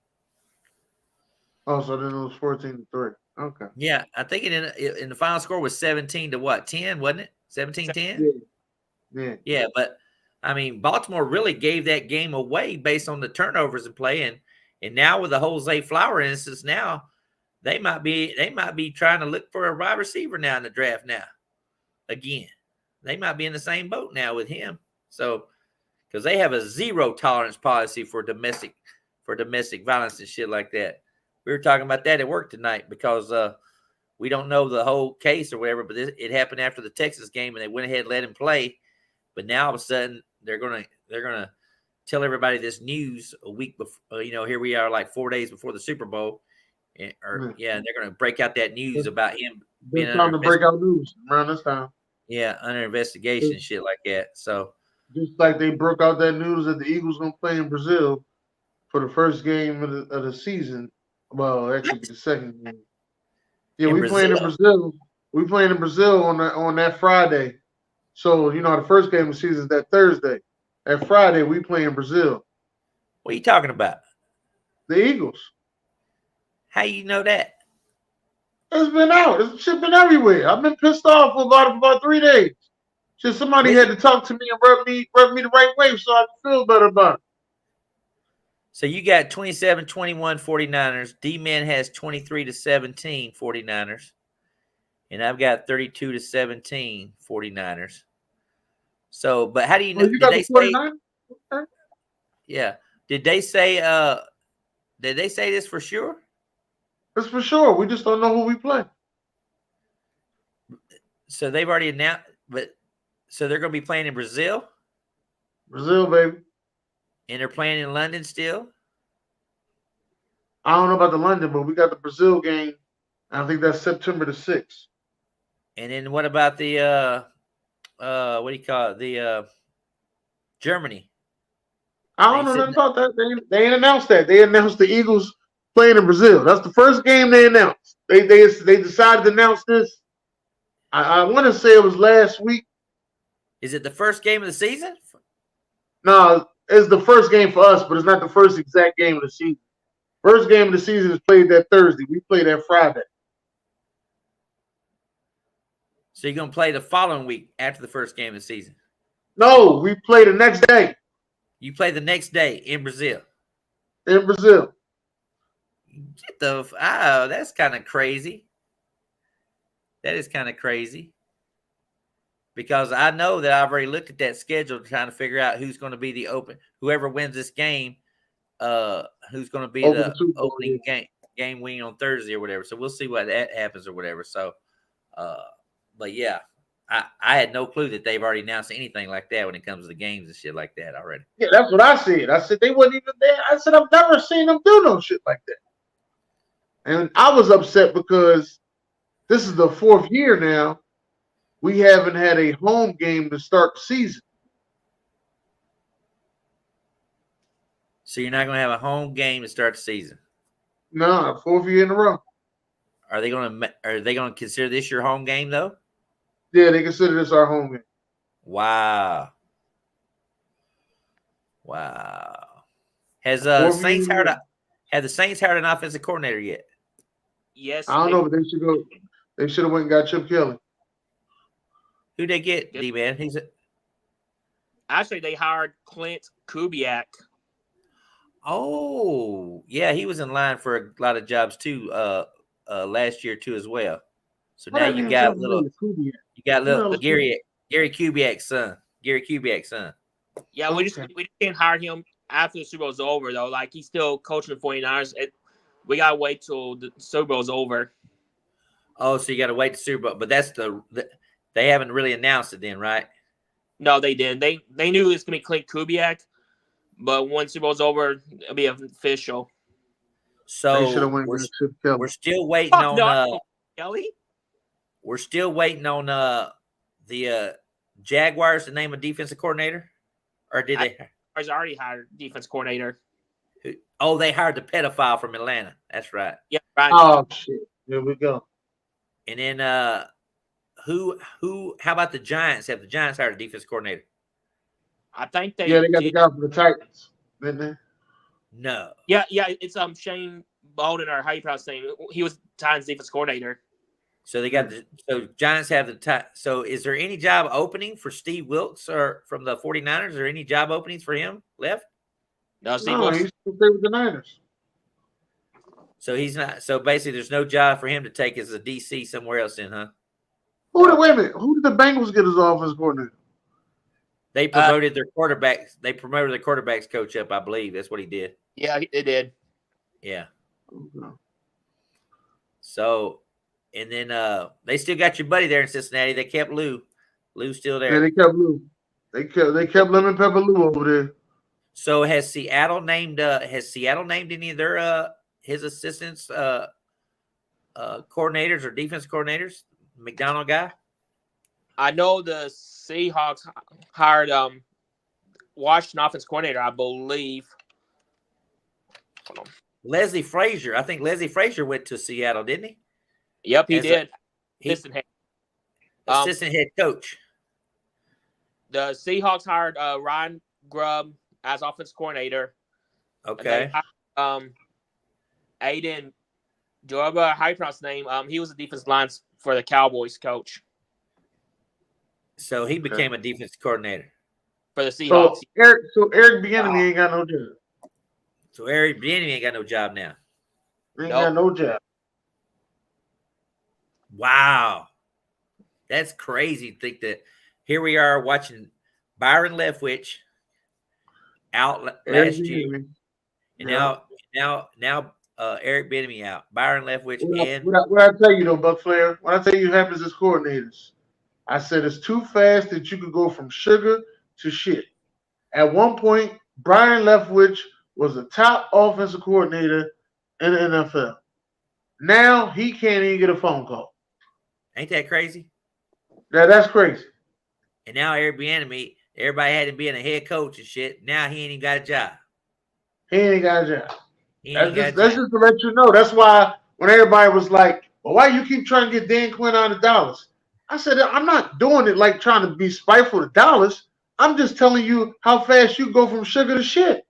Oh, so then it was 14-3. Okay. Yeah, I think in the final score was 17 to what? 10, wasn't it? 17-10? Yeah, but I mean, Baltimore really gave that game away based on the turnovers in play, and now with the whole Zay Flower instance, now they might be trying to look for a wide receiver now in the draft now. Again, they might be in the same boat now with him. So, because they have a 0 tolerance policy for domestic violence and shit like that. We were talking about that at work tonight because we don't know the whole case or whatever, but it happened after the Texas game, and they went ahead and let him play. But now all of a sudden they're gonna tell everybody this news a week before. Here we are, like 4 days before the Super Bowl, and they're gonna break out that news about him being time to break out news around this time. Yeah, under investigation and shit like that. So just like they broke out that news that the Eagles gonna play in Brazil for the first game of the season. Well, actually the second game. Yeah, we playing in Brazil. We playing in Brazil on that Friday. So the first game of the season is that Thursday. That Friday we play in Brazil. What are you talking about? The Eagles. How you know that? It's been out. It's shit been everywhere. I've been pissed off for about 3 days. Just somebody had to talk to me and rub me the right way so I can feel better about it. So you got 27-21 49ers. D-Man has 23-17 49ers. And I've got 32-17 49ers. So, but how do you know? You got the 49ers? Okay. Yeah. Did they say this for sure? It's for sure. We just don't know who we play. So they've already announced, but So they're going to be playing in Brazil, Brazil, baby. and they're playing in London still. I don't know about the London, but we got the Brazil game. I think that's September the 6th. And then what about the what do you call it? The Germany. I don't know nothing about that. They ain't announced that. They announced the Eagles playing in Brazil. That's the first game they announced. They decided to announce this. I want to say it was last week. Is it the first game of the season? No, it's the first game for us, but it's not the first exact game of the season. First game of the season is played that Thursday. We play that Friday. So you're going to play the following week after the first game of the season? No, we play the next day. You play the next day in Brazil? In Brazil. Get the that's kind of crazy. That is kind of crazy. Because I know that I've already looked at that schedule trying to figure out who's going to be the whoever wins this game, who's going to be the opening game winning on Thursday or whatever. So we'll see what that happens or whatever. So, but yeah, I had no clue that they've already announced anything like that when it comes to the games and shit like that already. Yeah, that's what I said. I said they wasn't even there. I said I've never seen them do no shit like that. And I was upset because this is the 4th year now. We haven't had a home game to start the season. So you're not going to have a home game to start the season? No, 4th year in a row. Are they going to consider this your home game though? Yeah, they consider this our home game. Wow. Has Saints hired an offensive coordinator yet? Yes. I don't know, but they should go. They should have went and got Chip Kelly. Who'd they get, D-Man? Actually, they hired Clint Kubiak. Oh, yeah, he was in line for a lot of jobs too last year too as well. So now you got Gary Kubiak's son. Gary Kubiak's son. Yeah, we just can't hire him after the Super Bowl's over though. Like he's still coaching the 49ers. We gotta wait till the Super Bowl's over. Oh, so you gotta wait to Super Bowl, but that's they haven't really announced it then, right? No, they didn't. They knew it was gonna be Clint Kubiak, but when Super Bowl's over, it'll be official. So we're still waiting on Kelly. We're still waiting on the Jaguars to name a defensive coordinator, or did they? Jaguars already hired defense coordinator. Oh, they hired the pedophile from Atlanta. That's right. Yeah. Right. Oh shit! Here we go. And then who? How about the Giants? Have the Giants hired a defense coordinator? I think they. Yeah, they got the guy from the Titans. Didn't they? No. Yeah. It's Shane Bolden, or how you pronounce his name. He was Titans defense coordinator. So they got Giants have the so is there any job opening for Steve Wilkes or from the 49ers? Is there any job openings for him left? No, Steve Wilkes. He's still with the Niners. So he's not. So basically, there's no job for him to take as a DC somewhere else in, huh? Wait a minute. Who did the Bengals get as offensive coordinator? They promoted their quarterbacks. They promoted the quarterbacks coach up, I believe. That's what he did. Yeah, they did. Yeah. Okay. So, and then they still got your buddy there in Cincinnati. They kept Lou. Lou's still there. Yeah, they kept Lou. They kept Lemon Pepper Lou over there. So has Seattle named any of their his assistants coordinators or defense coordinators? McDonald guy? I know the Seahawks hired Washington offense coordinator, I believe. Hold on. Leslie Frazier. I think Leslie Frazier went to Seattle, didn't he? Yep, he did. Assistant head coach. The Seahawks hired Ryan Grubb as offense coordinator. Okay. Aiden Joba, how you pronounce his name? He was the defense line for the Cowboys coach. So he became a defense coordinator for the Seahawks. So Eric Bieniemy ain't got no job. So Eric Bieniemy ain't got no job now. Ain't got no job. Wow, that's crazy to think that here we are watching Byron Leftwich out last year, and now Eric Bieniemy out. Byron Leftwich What I tell you though, Buc Flair, what I tell you happens as coordinators. I said it's too fast that you could go from sugar to shit. At one point, Brian Leftwich was a top offensive coordinator in the NFL. Now he can't even get a phone call. Ain't that crazy? That's crazy. And now everybody had him being a head coach and shit. Now he ain't even got a job. He ain't got a job. He ain't got a That's job. just to let you know. That's why when everybody was like, well, why you keep trying to get Dan Quinn out of Dallas? I said, I'm not doing it like trying to be spiteful to Dallas. I'm just telling you how fast you go from sugar to shit.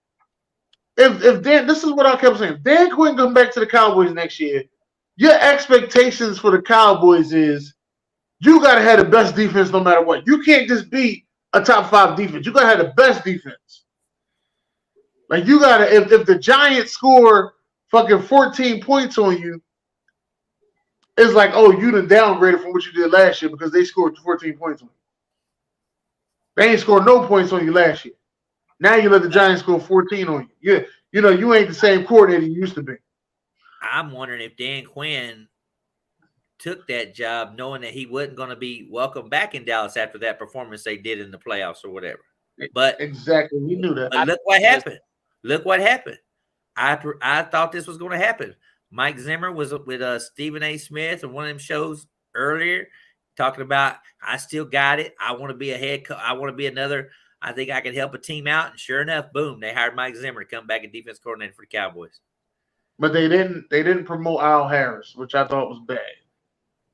If Dan, this is what I kept saying. If Dan Quinn come back to the Cowboys next year, your expectations for the Cowboys is you gotta have the best defense no matter what. You can't just be a top 5 defense. You gotta have the best defense. Like you gotta, if the Giants score fucking 14 points on you, it's like, oh, you done downgraded from what you did last year because they scored 14 points on you. They ain't scored no points on you last year. Now you let the Giants score 14 on you. You ain't the same coordinator you used to be. I'm wondering if Dan Quinn took that job knowing that he wasn't going to be welcomed back in Dallas after that performance they did in the playoffs or whatever. But exactly, we knew that. But look what happened. Look what happened. I thought this was going to happen. Mike Zimmer was with Stephen A. Smith on one of them shows earlier, talking about I still got it. I want to be a head coach. I want to be another. I think I can help a team out. And sure enough, boom, they hired Mike Zimmer to come back and defense coordinator for the Cowboys. But they didn't promote Al Harris, which I thought was bad.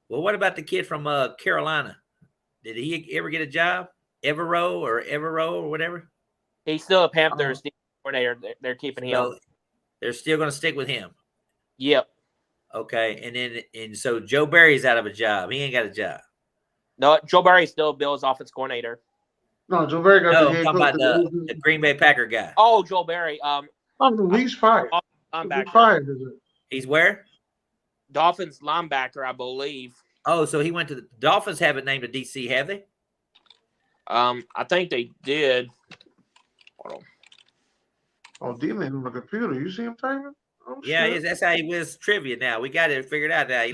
Well, what about the kid from Carolina? Did he ever get a job? Evero or whatever? He's still a Panthers coordinator. They're keeping him. They're still going to stick with him. Yep. Okay, and so Joe Barry's out of a job. He ain't got a job. No, Joe Barry's still Bill's offense coordinator. No, Joe Barry got the head coach. About the Green Bay Packer guy. Oh, Joe Barry. He's fired. Linebacker. He's fired, is it? He's where? Dolphins linebacker, I believe. Oh, so he went to the Dolphins. Haven't named a DC, have they? I think they did. Hold on. Oh, D-Man on the computer. You see him typing? Oh, yeah, shit. That's how he wins trivia now. We got it figured out now. We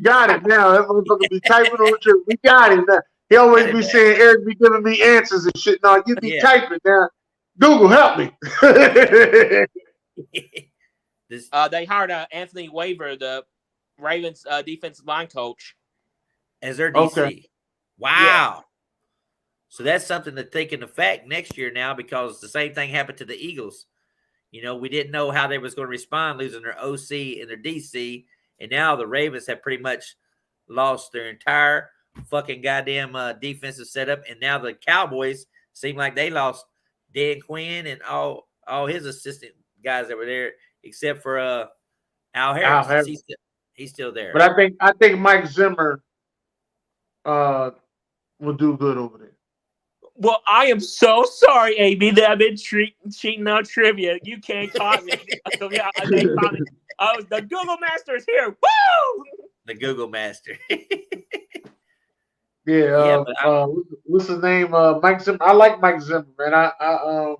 got it now. That motherfucker be typing on the trivia. We got it now. He always be saying, Eric be giving me answers and shit. No, you be typing now. Google, help me. They hired Anthony Waver, the Ravens defensive line coach, as their DC. Okay. Wow. Yeah. So that's something to take into fact next year now, because the same thing happened to the Eagles. You know, we didn't know how they was going to respond losing their OC and their DC, and now the Ravens have pretty much lost their entire fucking goddamn defensive setup, and now the Cowboys seem like they lost Dan Quinn and all his assistant guys that were there, except for Al Harris. He's still there. But I think Mike Zimmer will do good over there. Well, I am so sorry, AB, that I've been cheating on trivia. You can't caught me. The Google Master is here. Woo! The Google Master. What's his name? Mike Zimmer. I like Mike Zimmer, man. I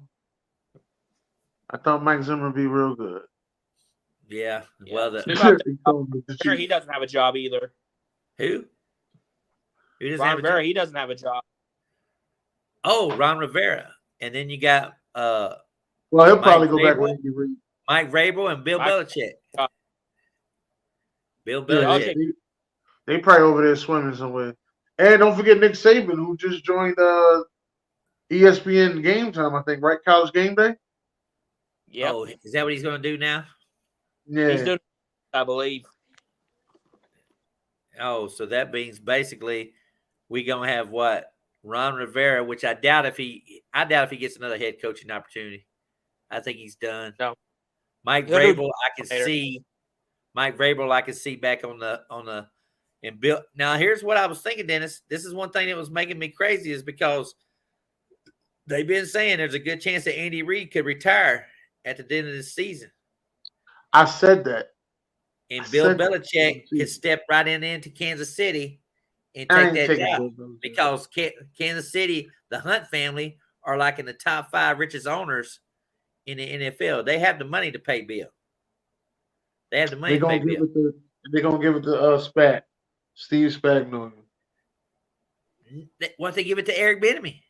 thought Mike Zimmer would be real good. Yeah. Well, he doesn't have a job either. Who? Ron Rivera. He doesn't have a job. Oh, Ron Rivera, and then you got well, he'll probably go back with Andy Reid. Mike Vrabel and Bill Belichick. Bill Belichick. Yeah, they probably over there swimming somewhere. And don't forget Nick Saban, who just joined ESPN Game Time, I think, right? College Game Day. Yeah. Oh, is that what he's going to do now? Yeah, he's doing, I believe. Oh, so that means basically we gonna have what? Ron Rivera, which I doubt if he gets another head coaching opportunity. I think he's done. No. Mike Vrabel, I can see back on the and Bill. Now here's what I was thinking, Dennis. This is one thing that was making me crazy, is because they've been saying there's a good chance that Andy Reid could retire at the end of the season. I said that. And Bill Belichick could step right into Kansas City and take that job, because Kansas City, the Hunt family, are like in the top 5 richest owners in the NFL. They have the money to pay Bill. They have the money to pay Bill. They're going to give it to Steve Spagnuolo. Why don't they give it to Eric Bieniemy?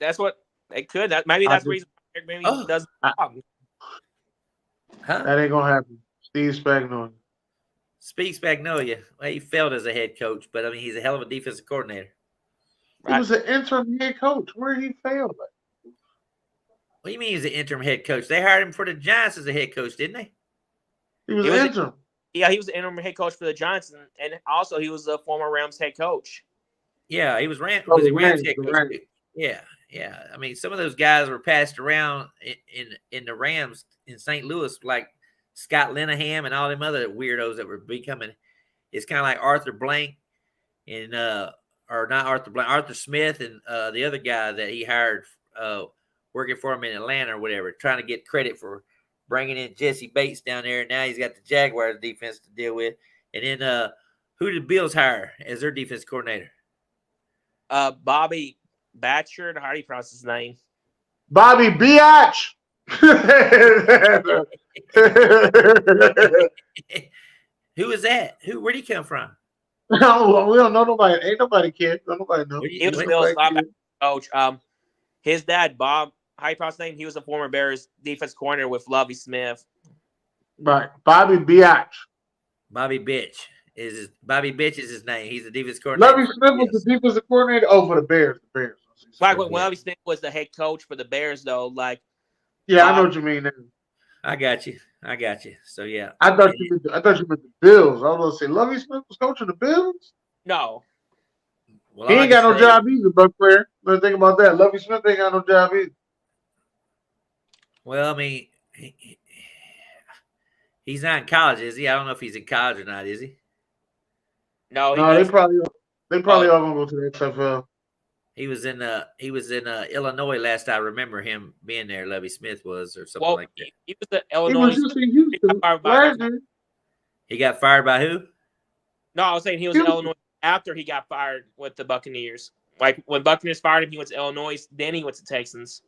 That's what they could. Maybe that's the reason Eric Bieniemy doesn't. Huh? That ain't gonna happen. Steve Spagnuolo. Steve Spagnuolo. Well, he failed as a head coach, but I mean, he's a hell of a defensive coordinator. He was an interim head coach. Where he failed? What do you mean he's an interim head coach? They hired him for the Giants as a head coach, didn't they? He was interim. Yeah, he was the interim head coach for the Giants, and also he was a former Rams head coach. Yeah, he was Rams head coach. Yeah. I mean, some of those guys were passed around in the Rams in St. Louis, like Scott Linehan and all them other weirdos that were becoming. It's kind of like Arthur Blank and or not Arthur Blank, Arthur Smith and the other guy that he hired working for him in Atlanta or whatever, trying to get credit for bringing in Jesse Bates down there. Now he's got the Jaguars defense to deal with. And then who did the Bills hire as their defense coordinator? Bobby Batchard. How do you pronounce his name? Bobby Biatch. Who is that? Where'd he come from? No, we don't know nobody. Ain't nobody cares. Nobody knows. He was Bill's coach. His dad, Bob, how you pronounce his name? He was a former Bears defense coordinator with Lovie Smith. Right. Bobby Biatch. Bobby Bitch is his name. He's the defense coordinator. Lovie Smith was the defensive coordinator for the Bears. The Bears. Like when Lovie Smith was the head coach for the Bears, though, like. Yeah, I know what you mean. I got you. So yeah. I thought you meant the Bills. I was gonna say Lovie Smith was coaching the Bills. No. Well, he ain't got no job either, Buc Flair. Let's think about that. Lovie Smith ain't got no job either. Well, I mean, he's not in college, is he? I don't know if he's in college or not, is he? No, they probably all gonna go to the XFL. He was in Illinois last I remember him being there. Lovie Smith was, or something like that. He was the Illinois. He was just in Houston. He got fired by who? No, I was saying he was in Illinois after he got fired with the Buccaneers. Like when Buccaneers fired him, he went to Illinois. Then he went to Texans.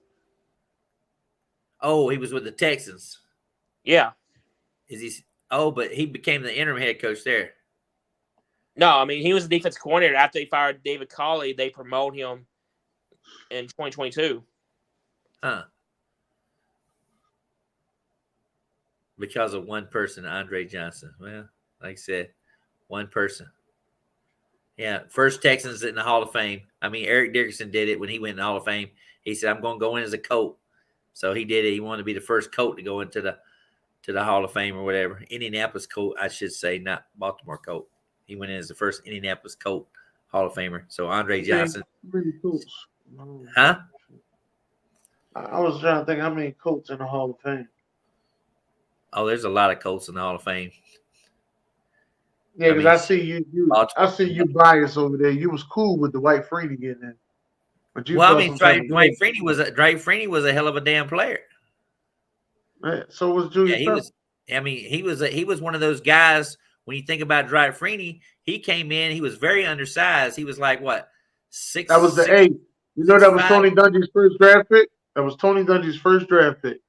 Oh, he was with the Texans. Yeah. Is he? Oh, but he became the interim head coach there. No, I mean, he was the defense coordinator. After they fired David Culley, they promoted him in 2022. Huh. Because of one person, Andre Johnson. Well, like I said, one person. Yeah, first Texans in the Hall of Fame. I mean, Eric Dickerson did it when he went in the Hall of Fame. He said, I'm going to go in as a Colt. So he did it. He wanted to be the first Colt to go into the Hall of Fame or whatever. Indianapolis Colt, I should say, not Baltimore Colt. He went in as the first Indianapolis Colt Hall of Famer. So Andre Johnson. Huh? I was trying to think how many Colts in the Hall of Fame. Oh, there's a lot of Colts in the Hall of Fame. Yeah, because I see you biased over there. You was cool with the Dwight Freeney getting in. But you Dwight Freeney was a hell of a damn player. Man, so was Julius. Yeah, he was one of those guys. When you think about Dwight Freeney, he came in. He was very undersized. He was like what 6. That was the 8. You know that was Tony Dungy's first draft pick. That was Tony Dungy's first draft pick.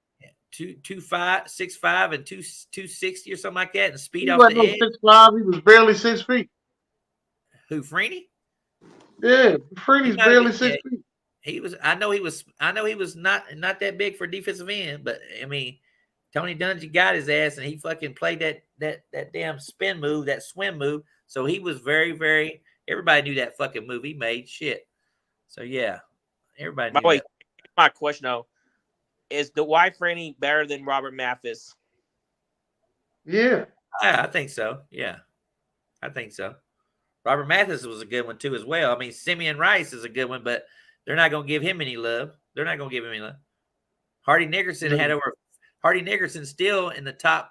2'5", 6'5", and 260 or something like that, and speed off the edge. 6'5". He was barely 6 feet. Who, Freeney? Yeah, Freeney's barely 6 feet. He was. I know he was not that big for defensive end, but I mean, Tony Dungy got his ass, and he fucking played that damn spin move, that swim move. So he was very, very. Everybody knew that fucking move he made. Shit. So yeah, everybody. By the way, my question though. Is Dwight Freeney better than Robert Mathis? Yeah. I think so. Yeah. I think so. Robert Mathis was a good one too as well. I mean, Simeon Rice is a good one, but they're not going to give him any love. Hardy Nickerson's still in the top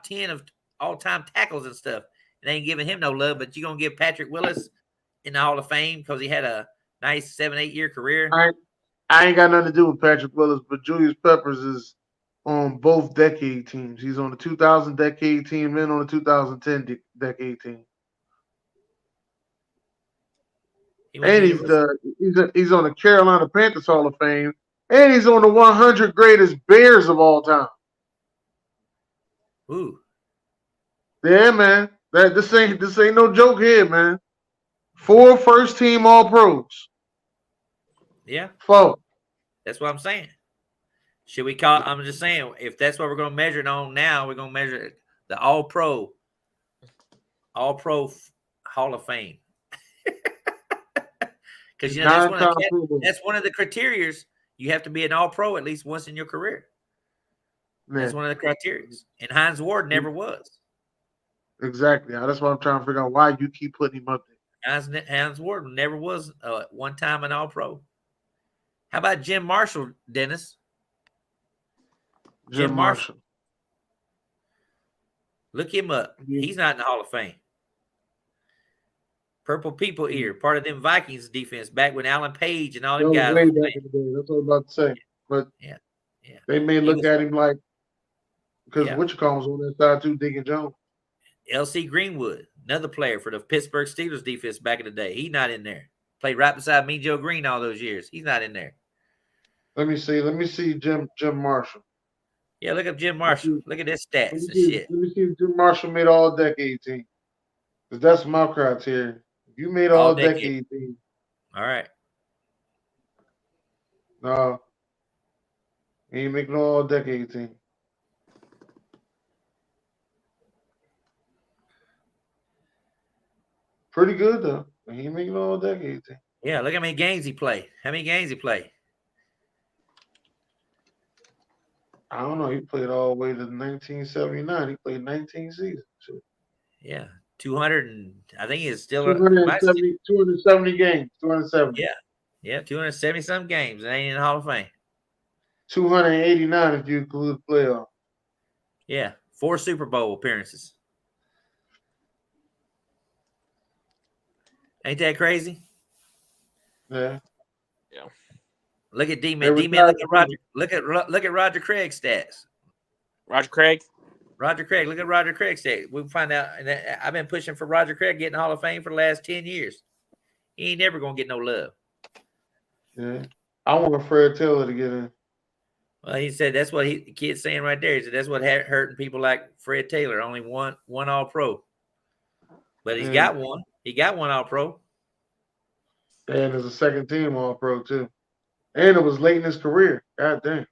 10 of all-time tackles and stuff. They ain't giving him no love, but you're going to give Patrick Willis in the Hall of Fame because he had a nice 7-8 year career. I ain't got nothing to do with Patrick Willis, but Julius Peppers is on both decade teams. He's on the 2000 decade team and on the 2010 decade team. And he's on the Carolina Panthers Hall of Fame, and he's on the 100 greatest Bears of all time. Ooh. Yeah, man. This ain't no joke here, man. 4 first-team All-Pros. Yeah, 4. that's what I'm saying. Should we call? I'm just saying, if that's what we're going to measure it on now, we're going to measure the All-Pro Hall of Fame. Because that's one of the criteria. You have to be an All-Pro at least once in your career. Man. That's one of the criteria. And Hines Ward never was. Exactly. That's what I'm trying to figure out. Why you keep putting him up there. Hines Ward never was one time an All-Pro. How about Jim Marshall, Dennis? Jim Marshall. Look him up. Yeah. He's not in the Hall of Fame. Purple People Ear, part of them Vikings defense back when Alan Page and all them guys. Way back in the day. That's what I'm about to say. But yeah. They may look at him like, because Wichita was on that side too, Deacon Jones. L.C. Greenwood, another player for the Pittsburgh Steelers defense back in the day. He's not in there. Played right beside Mean Joe Green all those years. He's not in there. Let me see Jim Marshall. Yeah, look up Jim Marshall. Look at his stats and shit. Let me see if Jim Marshall made all-decade team. Because that's my criteria. If you made all-decade team. All right. No. He ain't making no all-decade team. Pretty good, though. He ain't making no all-decade team. Yeah, look how many games he played. How many games he played? I don't know. He played all the way to 1979. He played 19 seasons. Yeah, 200 and I think he's still 270 games. 270. Yeah, 270 some games. It ain't in the Hall of Fame. 289 if you include the playoff. Yeah, 4 Super Bowl appearances. Ain't that crazy? Yeah. Look at D-Man. D-Man, look at Roger Craig's stats. Roger Craig. Look at Roger Craig's stats. We'll find out. And I've been pushing for Roger Craig getting the Hall of Fame for the last 10 years. He ain't never gonna get no love. Yeah. I want Fred Taylor to get in. Well, he said that's what the kid's saying right there. He said that's what hurting people like Fred Taylor. Only one All-Pro. But he's got one. He got one All-Pro. And there's a second team All-Pro too. And it was late in his career. God damn.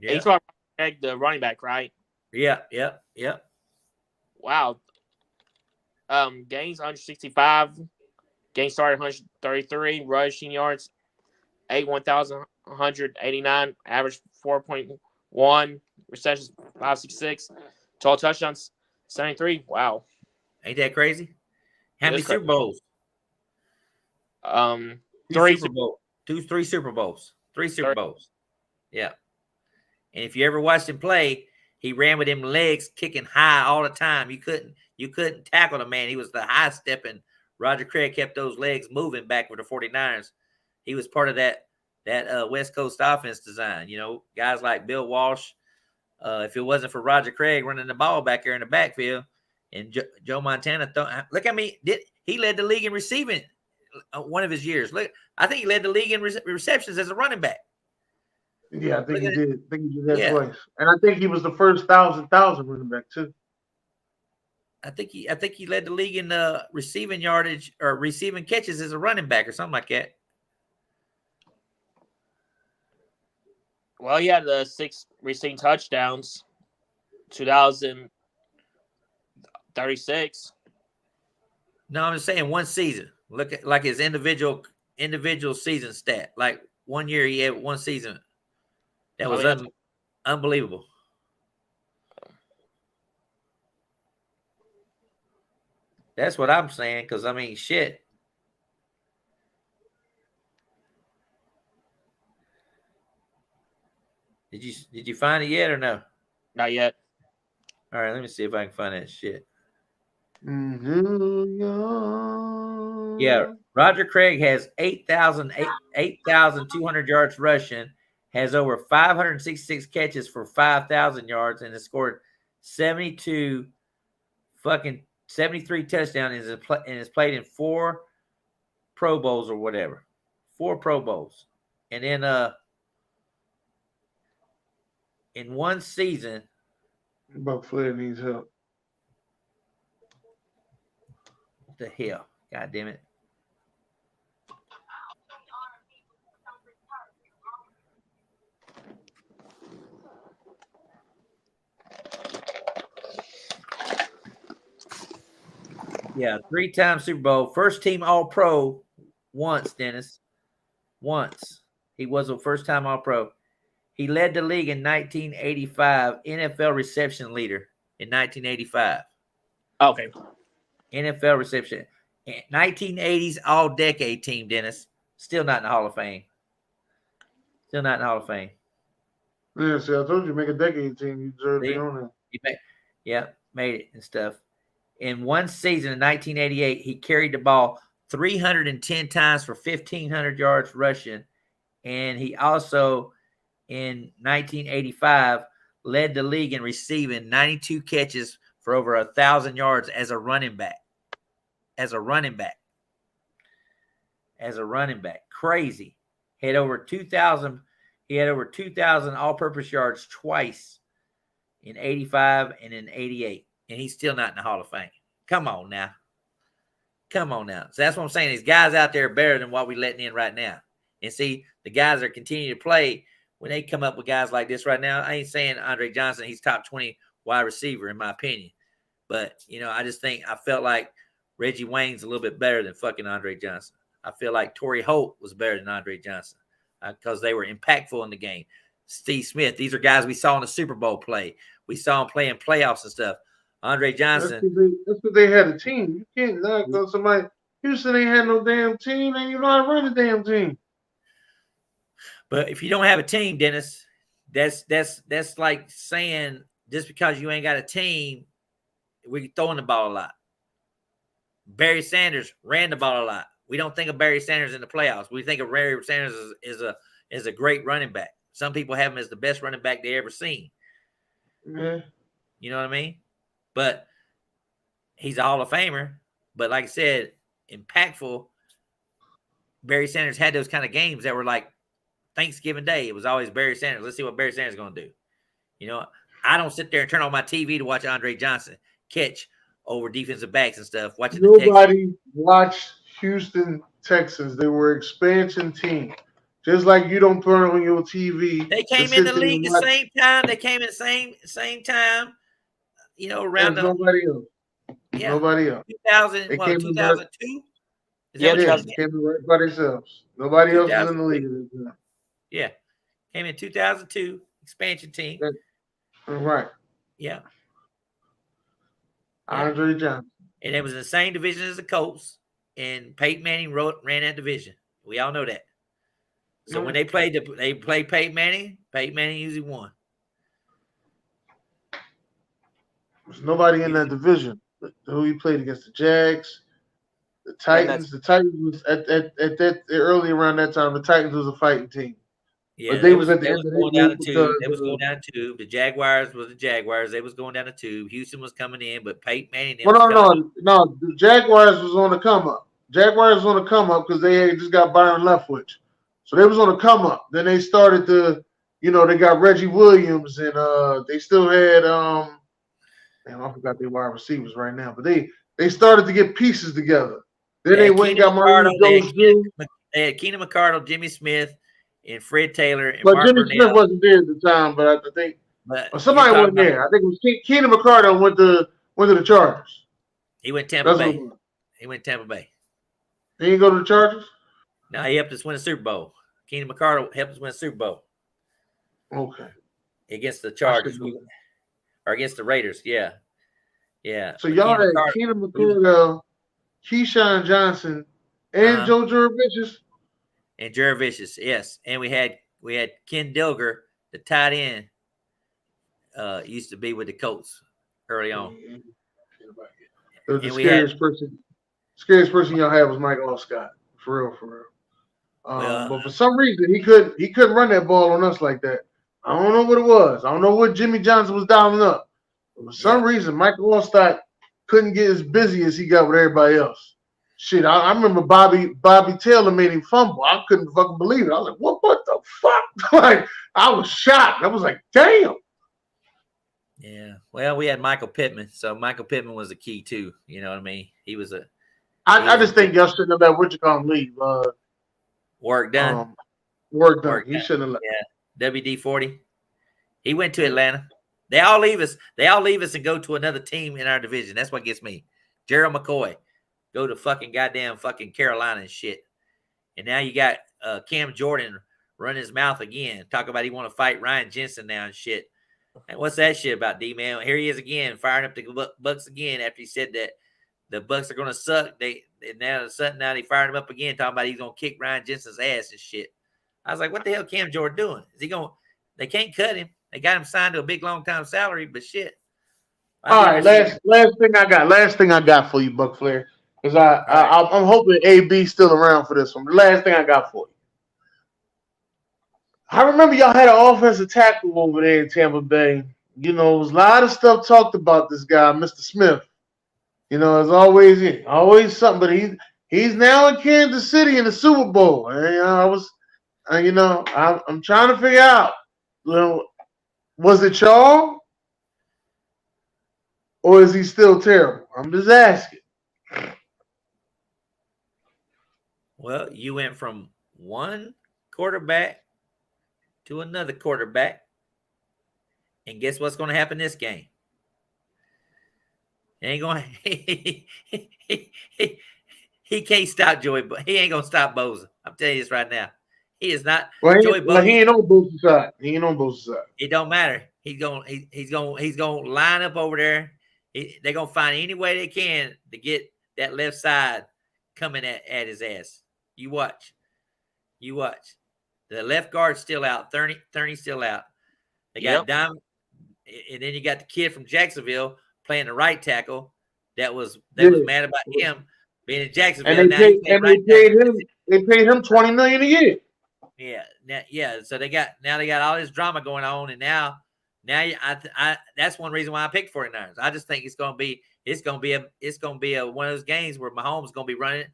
Yeah. He's talking about the running back, right? Yeah. Wow. Gains 165. Gains started 133. Rushing yards 1,189. Average 4.1. Receptions 566. Total touchdowns 73. Wow. Ain't that crazy? How many Super Bowls? 3 Super Bowls. 3 Super Bowls. 3 Super Bowls. Yeah. And if you ever watched him play, he ran with them legs kicking high all the time. You couldn't tackle the man. He was the high stepping. Roger Craig kept those legs moving back with the 49ers. He was part of that West Coast offense design. You know, guys like Bill Walsh. If it wasn't for Roger Craig running the ball back there in the backfield, and Joe Montana, look at me. He led the league in receiving one of his years. Look, I think he led the league in receptions as a running back. Yeah, I think he did. I think he did that twice. And I think he was the first thousand running back too. I think he led the league in receiving yardage or receiving catches as a running back or something like that. Well, he had the 6 receiving touchdowns, 2,036. No, I'm just saying one season. Look at like his individual season stat. Like 1 year he had one season. That was unbelievable. That's what I'm saying. Because I mean, shit. Did you find it yet or no? Not yet. All right, let me see if I can find that shit. Yeah, Roger Craig has 8,200 yards rushing, has over 566 catches for 5,000 yards, and has scored 73 touchdowns and has played in 4 Pro Bowls or whatever. 4 Pro Bowls. And then in one season, Buc Flair needs help. What the hell? God damn it. Yeah, 3-time Super Bowl. First team All-Pro once, Dennis. Once. He was a first-time All-Pro. He led the league in 1985, NFL reception leader in 1985. Okay. NFL reception. 1980s All-Decade team, Dennis. Still not in the Hall of Fame. Still not in the Hall of Fame. Yeah, see, I told you, make a decade team. You deserve to be on there. Made it and stuff. In one season in 1988, he carried the ball 310 times for 1,500 yards rushing. And he also, in 1985, led the league in receiving 92 catches for over 1,000 yards as a running back. Crazy. He had over 2,000 all-purpose yards twice in 85 and in 88. And he's still not in the Hall of Fame. Come on now. So that's what I'm saying. These guys out there are better than what we're letting in right now. And see, the guys that continue to play, when they come up with guys like this right now, I ain't saying Andre Johnson, he's top 20 wide receiver, in my opinion. But, I felt like Reggie Wayne's a little bit better than fucking Andre Johnson. I feel like Torrey Holt was better than Andre Johnson because they were impactful in the game. Steve Smith, these are guys we saw in the Super Bowl play. We saw him play in playoffs and stuff. Andre Johnson. That's because they had a team. You can't knock on somebody. Houston ain't had no damn team, and you know how to run a damn team. But if you don't have a team, Dennis, that's like saying just because you ain't got a team, we're throwing the ball a lot. Barry Sanders ran the ball a lot. We don't think of Barry Sanders in the playoffs. We think of Barry Sanders as a great running back. Some people have him as the best running back they ever seen. Yeah. You know what I mean? But he's a Hall of Famer. But like I said, impactful. Barry Sanders had those kind of games that were like Thanksgiving Day. It was always Barry Sanders. Let's see what Barry Sanders is going to do. I don't sit there and turn on my TV to watch Andre Johnson catch over defensive backs and stuff. Nobody watched Houston Texans. They were expansion team. Just like you don't turn on your TV. They came in the league the same time. They came in the same time. Around nobody else. Yeah. Nobody else. 2002? They came in right by themselves. Nobody else was in the league. Yeah. Came in 2002, expansion team. Right. Yeah. Andre Johnson. And it was in the same division as the Colts. And Peyton Manning ran that division. We all know that. So when they played Peyton Manning usually won. There's nobody in that division. Who he played against? The Jags, the Titans. The Titans was at that early around that time. The Titans was a fighting team. Yeah, but they was at the end of going down the tube. They was going down the tube. The Jaguars was the Jaguars. They was going down the tube. Houston was coming in, but Peyton Manning. No. The Jaguars was on the come up. Jaguars was on the come up because they had just got Byron Leftwich, so they was on the come up. Then they started to, they got Reggie Williams and they still had I forgot their wide receivers right now, but they started to get pieces together. Then they went and got Martin Jones. They had Keenan McCardle, Jimmy Smith, and Fred Taylor. And but Mark Jimmy Burnell. Smith wasn't there at the time, but I think somebody wasn't there. I think it was Keenan McCardle went to the Chargers. He went Tampa Bay. He went Tampa Bay. He didn't go to the Chargers? No, he helped us win a Super Bowl. Keenan McCardle helped us win a Super Bowl. Okay. Against the Chargers. Or against the Raiders, yeah. Yeah. So y'all had Keenan McCardle, Keyshawn Johnson, and Joe Jurevicius. And Jurevicius, yes. And we had Ken Dilger, the tight end, used to be with the Colts early on. The scariest person y'all had was Mike Allscott. For real. But for some reason he couldn't run that ball on us like that. I don't know what it was. I don't know what Jimmy Johnson was dialing up. But for some reason, Michael Allstott couldn't get as busy as he got with everybody else. Shit, I remember Bobby Taylor made him fumble. I couldn't fucking believe it. I was like, what the fuck? Like, I was shocked. I was like, damn. Yeah. Well, we had Michael Pittman. So Michael Pittman was a key too. You know what I mean? He was a I just think y'all shouldn't have let leave. Work done. Work done. He shouldn't have let. Yeah. WD-40. He went to Atlanta. They all leave us. They all leave us and go to another team in our division. That's what gets me. Gerald McCoy. go to fucking goddamn fucking Carolina and shit. And now you got Cam Jordan run his mouth again, talk about he want to fight Ryan Jensen now and shit. And what's that shit about, D-man? Here he is again, firing up the Bucks again after he said that the Bucks are gonna suck. Now he fired him up again, talking about he's gonna kick Ryan Jensen's ass and shit. I was like, what the hell Cam Jordan doing? Is he gonna? They can't cut him. They got him signed to a big long time salary, but shit. All right, last thing I got for you, Buc Flair, because I'm hoping AB's still around for this one. The last thing I got for you. I remember y'all had an offensive tackle over there in Tampa Bay. You know, there was a lot of stuff talked about this guy, Mr. Smith. You know, there's always something, but he's now in Kansas City in the Super Bowl. And I'm trying to figure out, you know, was it y'all? Or is he still terrible? I'm just asking. Well, you went from one quarterback to another quarterback. And guess what's going to happen this game? He can't stop Joey, but he ain't going to stop Bosa. I'm telling you this right now. He is not. Well, Joey Bosa. He ain't on Bosa's side. He ain't on Bosa's side. It don't matter. He's going to line up over there. They're going to find any way they can to get that left side coming at his ass. You watch. The left guard's still out. 30's still out. They got Diamond. And then you got the kid from Jacksonville playing the right tackle. They was mad about him being in Jacksonville. And they paid him $20 million a year. Yeah. So they got all this drama going on, and now that's one reason why I picked 49ers. I just think it's gonna be one of those games where Mahomes is gonna be running.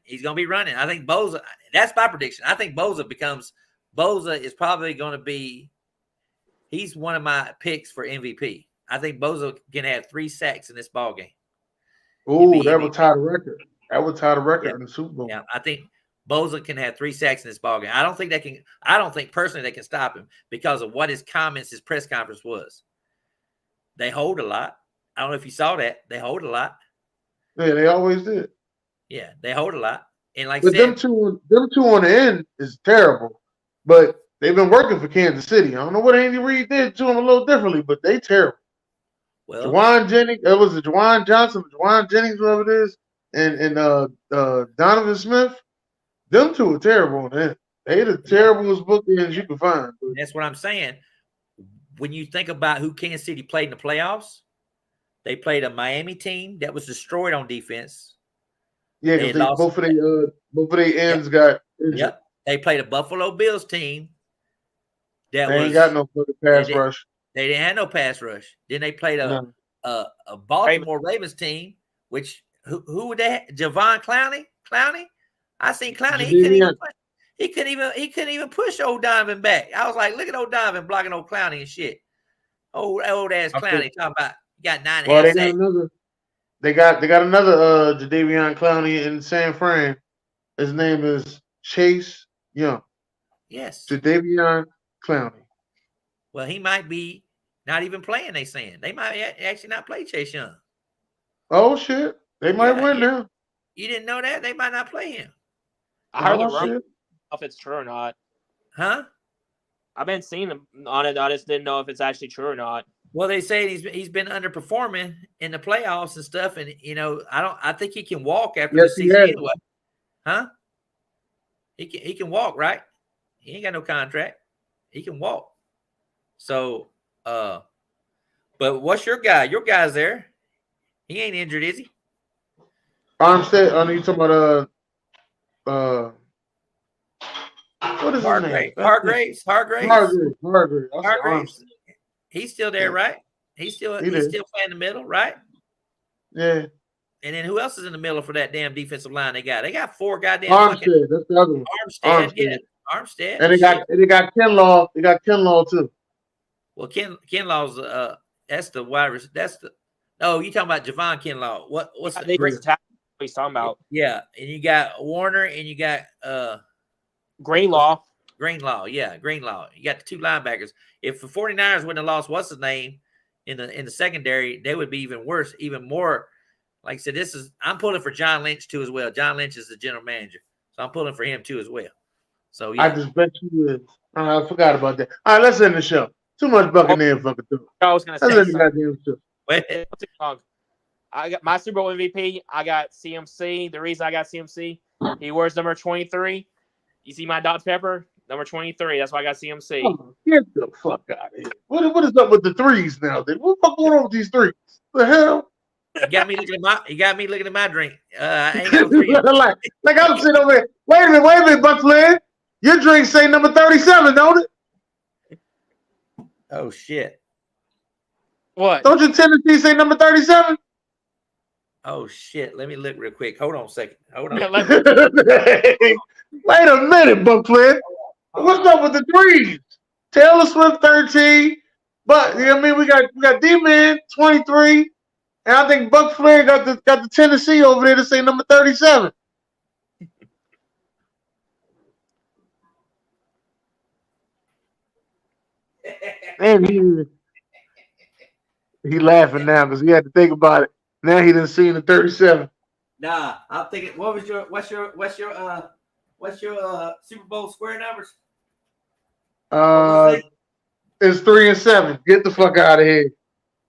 He's gonna be running. I think Bosa. That's my prediction. I think Bosa is probably gonna be. He's one of my picks for MVP. I think Bosa can have 3 sacks in this ball game. Oh, that would tie the record. That would tie the record in the Super Bowl. Yeah, I think Bosa can have 3 sacks in this ball game. I don't think personally they can stop him because of what his press conference was. They hold a lot. I don't know if you saw that. They hold a lot. Yeah, they always did. Yeah, they hold a lot. And like but them two on the end is terrible. But they've been working for Kansas City. I don't know what Andy Reid did to them a little differently, but they terrible. Well, Juwan Jennings, it was Juwan Johnson, Juwan Jennings, whatever it is, and Donovan Smith. Them two are terrible on that. They the terriblest bookends you can find. That's what I'm saying. When you think about who Kansas City played in the playoffs, they played a Miami team that was destroyed on defense. Yeah, because both of their ends got injured. Yep. They played a Buffalo Bills team that ain't got no pass rush. They didn't have no pass rush. Then they played a Baltimore Ravens team, which who would they have? Javon Clowney? I seen Clowney. He couldn't even push old Donovan back. I was like, look at old Donovan blocking old Clowney and shit. Old ass Clowney talking about he got 9.5 sacks. They got another Jadeveon Clowney in San Fran. His name is Chase Young. Yes. Jadeveon Clowney. Well, he might be not even playing, they saying. They might actually not play Chase Young. Oh, shit. They might win now. You didn't know that? They might not play him. I heard the rumor if it's true or not. Huh? I've been seeing him on it. I just didn't know if it's actually true or not. Well, they say he's been underperforming in the playoffs and stuff, and I think he can walk after the season anyway. Huh? He can walk, right? He ain't got no contract. He can walk. So, but what's your guy? Your guy's there. He ain't injured, is he? Armstead. I know you talking about what is his name? Hargraves. Hargraves. He's still there, right? He's still playing the middle, right? Yeah. And then who else is in the middle for that damn defensive line they got? They got 4 goddamn Armstead. That's the other one. Armstead. And they got Kinlaw. They got Kinlaw too. Well, Kinlaw's that's the wide receiver. You talking about Javon Kinlaw? What's the tackle he's talking about? Yeah, and you got Warner and you got Greenlaw. Yeah, Greenlaw. You got the 2 linebackers. If the 49ers wouldn't have lost what's his name in the secondary, they would be even worse, even more like I said, I'm pulling for John Lynch too as well. John Lynch is the general manager, so I'm pulling for him too as well. So yeah, I just bet you would. I forgot about that. All right, let's end the show. Too much Buccaneer fucking through. I was gonna Let's say end the goddamn show. I got my Super Bowl MVP. I got CMC. The reason I got CMC, he wears number 23. You see my Dr. Pepper, number 23. That's why I got CMC. Oh, get the fuck out of here. What is up with the threes now? Then what the fuck going on with these threes? The hell? you got me looking at my drink. I ain't got no three. like I'm sitting over here. Wait a minute, Buc Flair. Your drink say number 37, don't it? Oh shit. What? Don't your Tennessee say number 37? Oh shit. Let me look real quick. Hold on a second. Hold on. Wait a minute, Buc Flair. What's up with the threes? Taylor Swift 13. But you know what I mean, we got D-Man 23. And I think Buc Flair got the Tennessee over there to say number 37. And he laughing now because he had to think about it. Now he done seen the 37. Nah, I'm thinking. What's your Super Bowl square numbers? It's 3 and 7. Get the fuck out of here.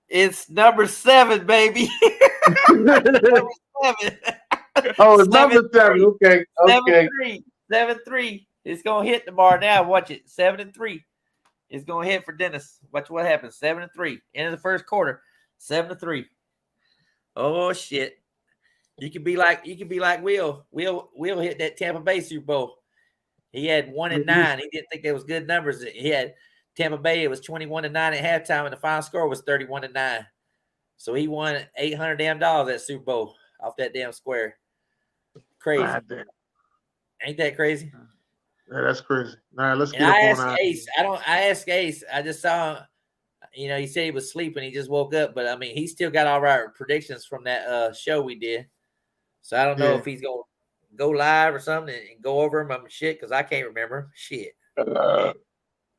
It's number 7, baby. Number 7. Oh, it's number 7. Okay. 7-3. It's gonna hit tomorrow. Now watch it. 7-3. It's gonna hit for Dennis. Watch what happens. 7-3. End of the first quarter. 7-3. Oh shit. You could be like Will. Will hit that Tampa Bay Super Bowl. He had 1-9. He didn't think that was good numbers. He had Tampa Bay. It was 21-9 at halftime, and the final score was 31-9. So he won $800 damn at Super Bowl off that damn square. Crazy. Ain't that crazy? Yeah, that's crazy. All right, let's get I up on Ace. I asked Ace. I just saw him. You know, he said he was sleeping. He just woke up, but I mean, he still got all our predictions from that show we did. So I don't know if he's gonna go live or something and go over them shit because I can't remember shit. Yeah,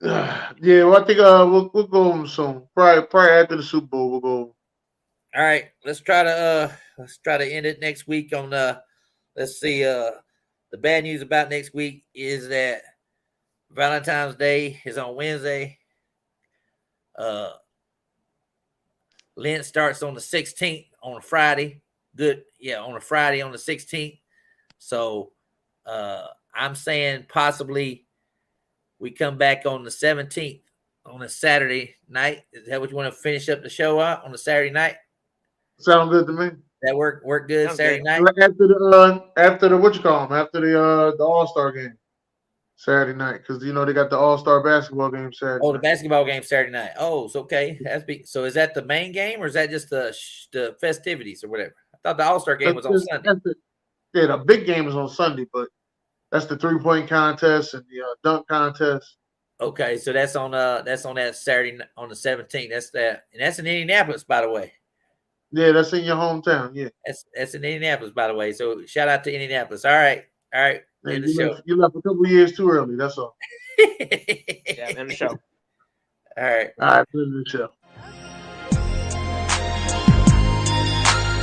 well, I think we'll go over soon. Probably after the Super Bowl we'll go. All right, let's try to end it next week on let's see the bad news about next week is that Valentine's Day is on Wednesday. Lent starts on the 16th on a Friday. Good, yeah, on a Friday on the 16th. So I'm saying possibly we come back on the 17th on a Saturday night. Is that what you want to finish up the show out on the Saturday night? Sound good to me. That work good. Sounds Saturday good. After Night the what you call them? After the All-Star game Saturday night, because you know they got the All-Star basketball game Saturday. Oh, the basketball game Saturday night. Oh, it's okay. So is that the main game or is that just the festivities or whatever? I thought the All-Star game was on Sunday. Yeah, the big game is on Sunday, but that's the 3-point contest and the dunk contest. Okay, so that's on that Saturday on the 17th. That's that, and that's in Indianapolis, by the way. Yeah, that's in your hometown. Yeah, that's in Indianapolis, by the way. So shout out to Indianapolis. All right. Man, you left a couple years too early. That's all. Yeah, end the show. All right. End the show.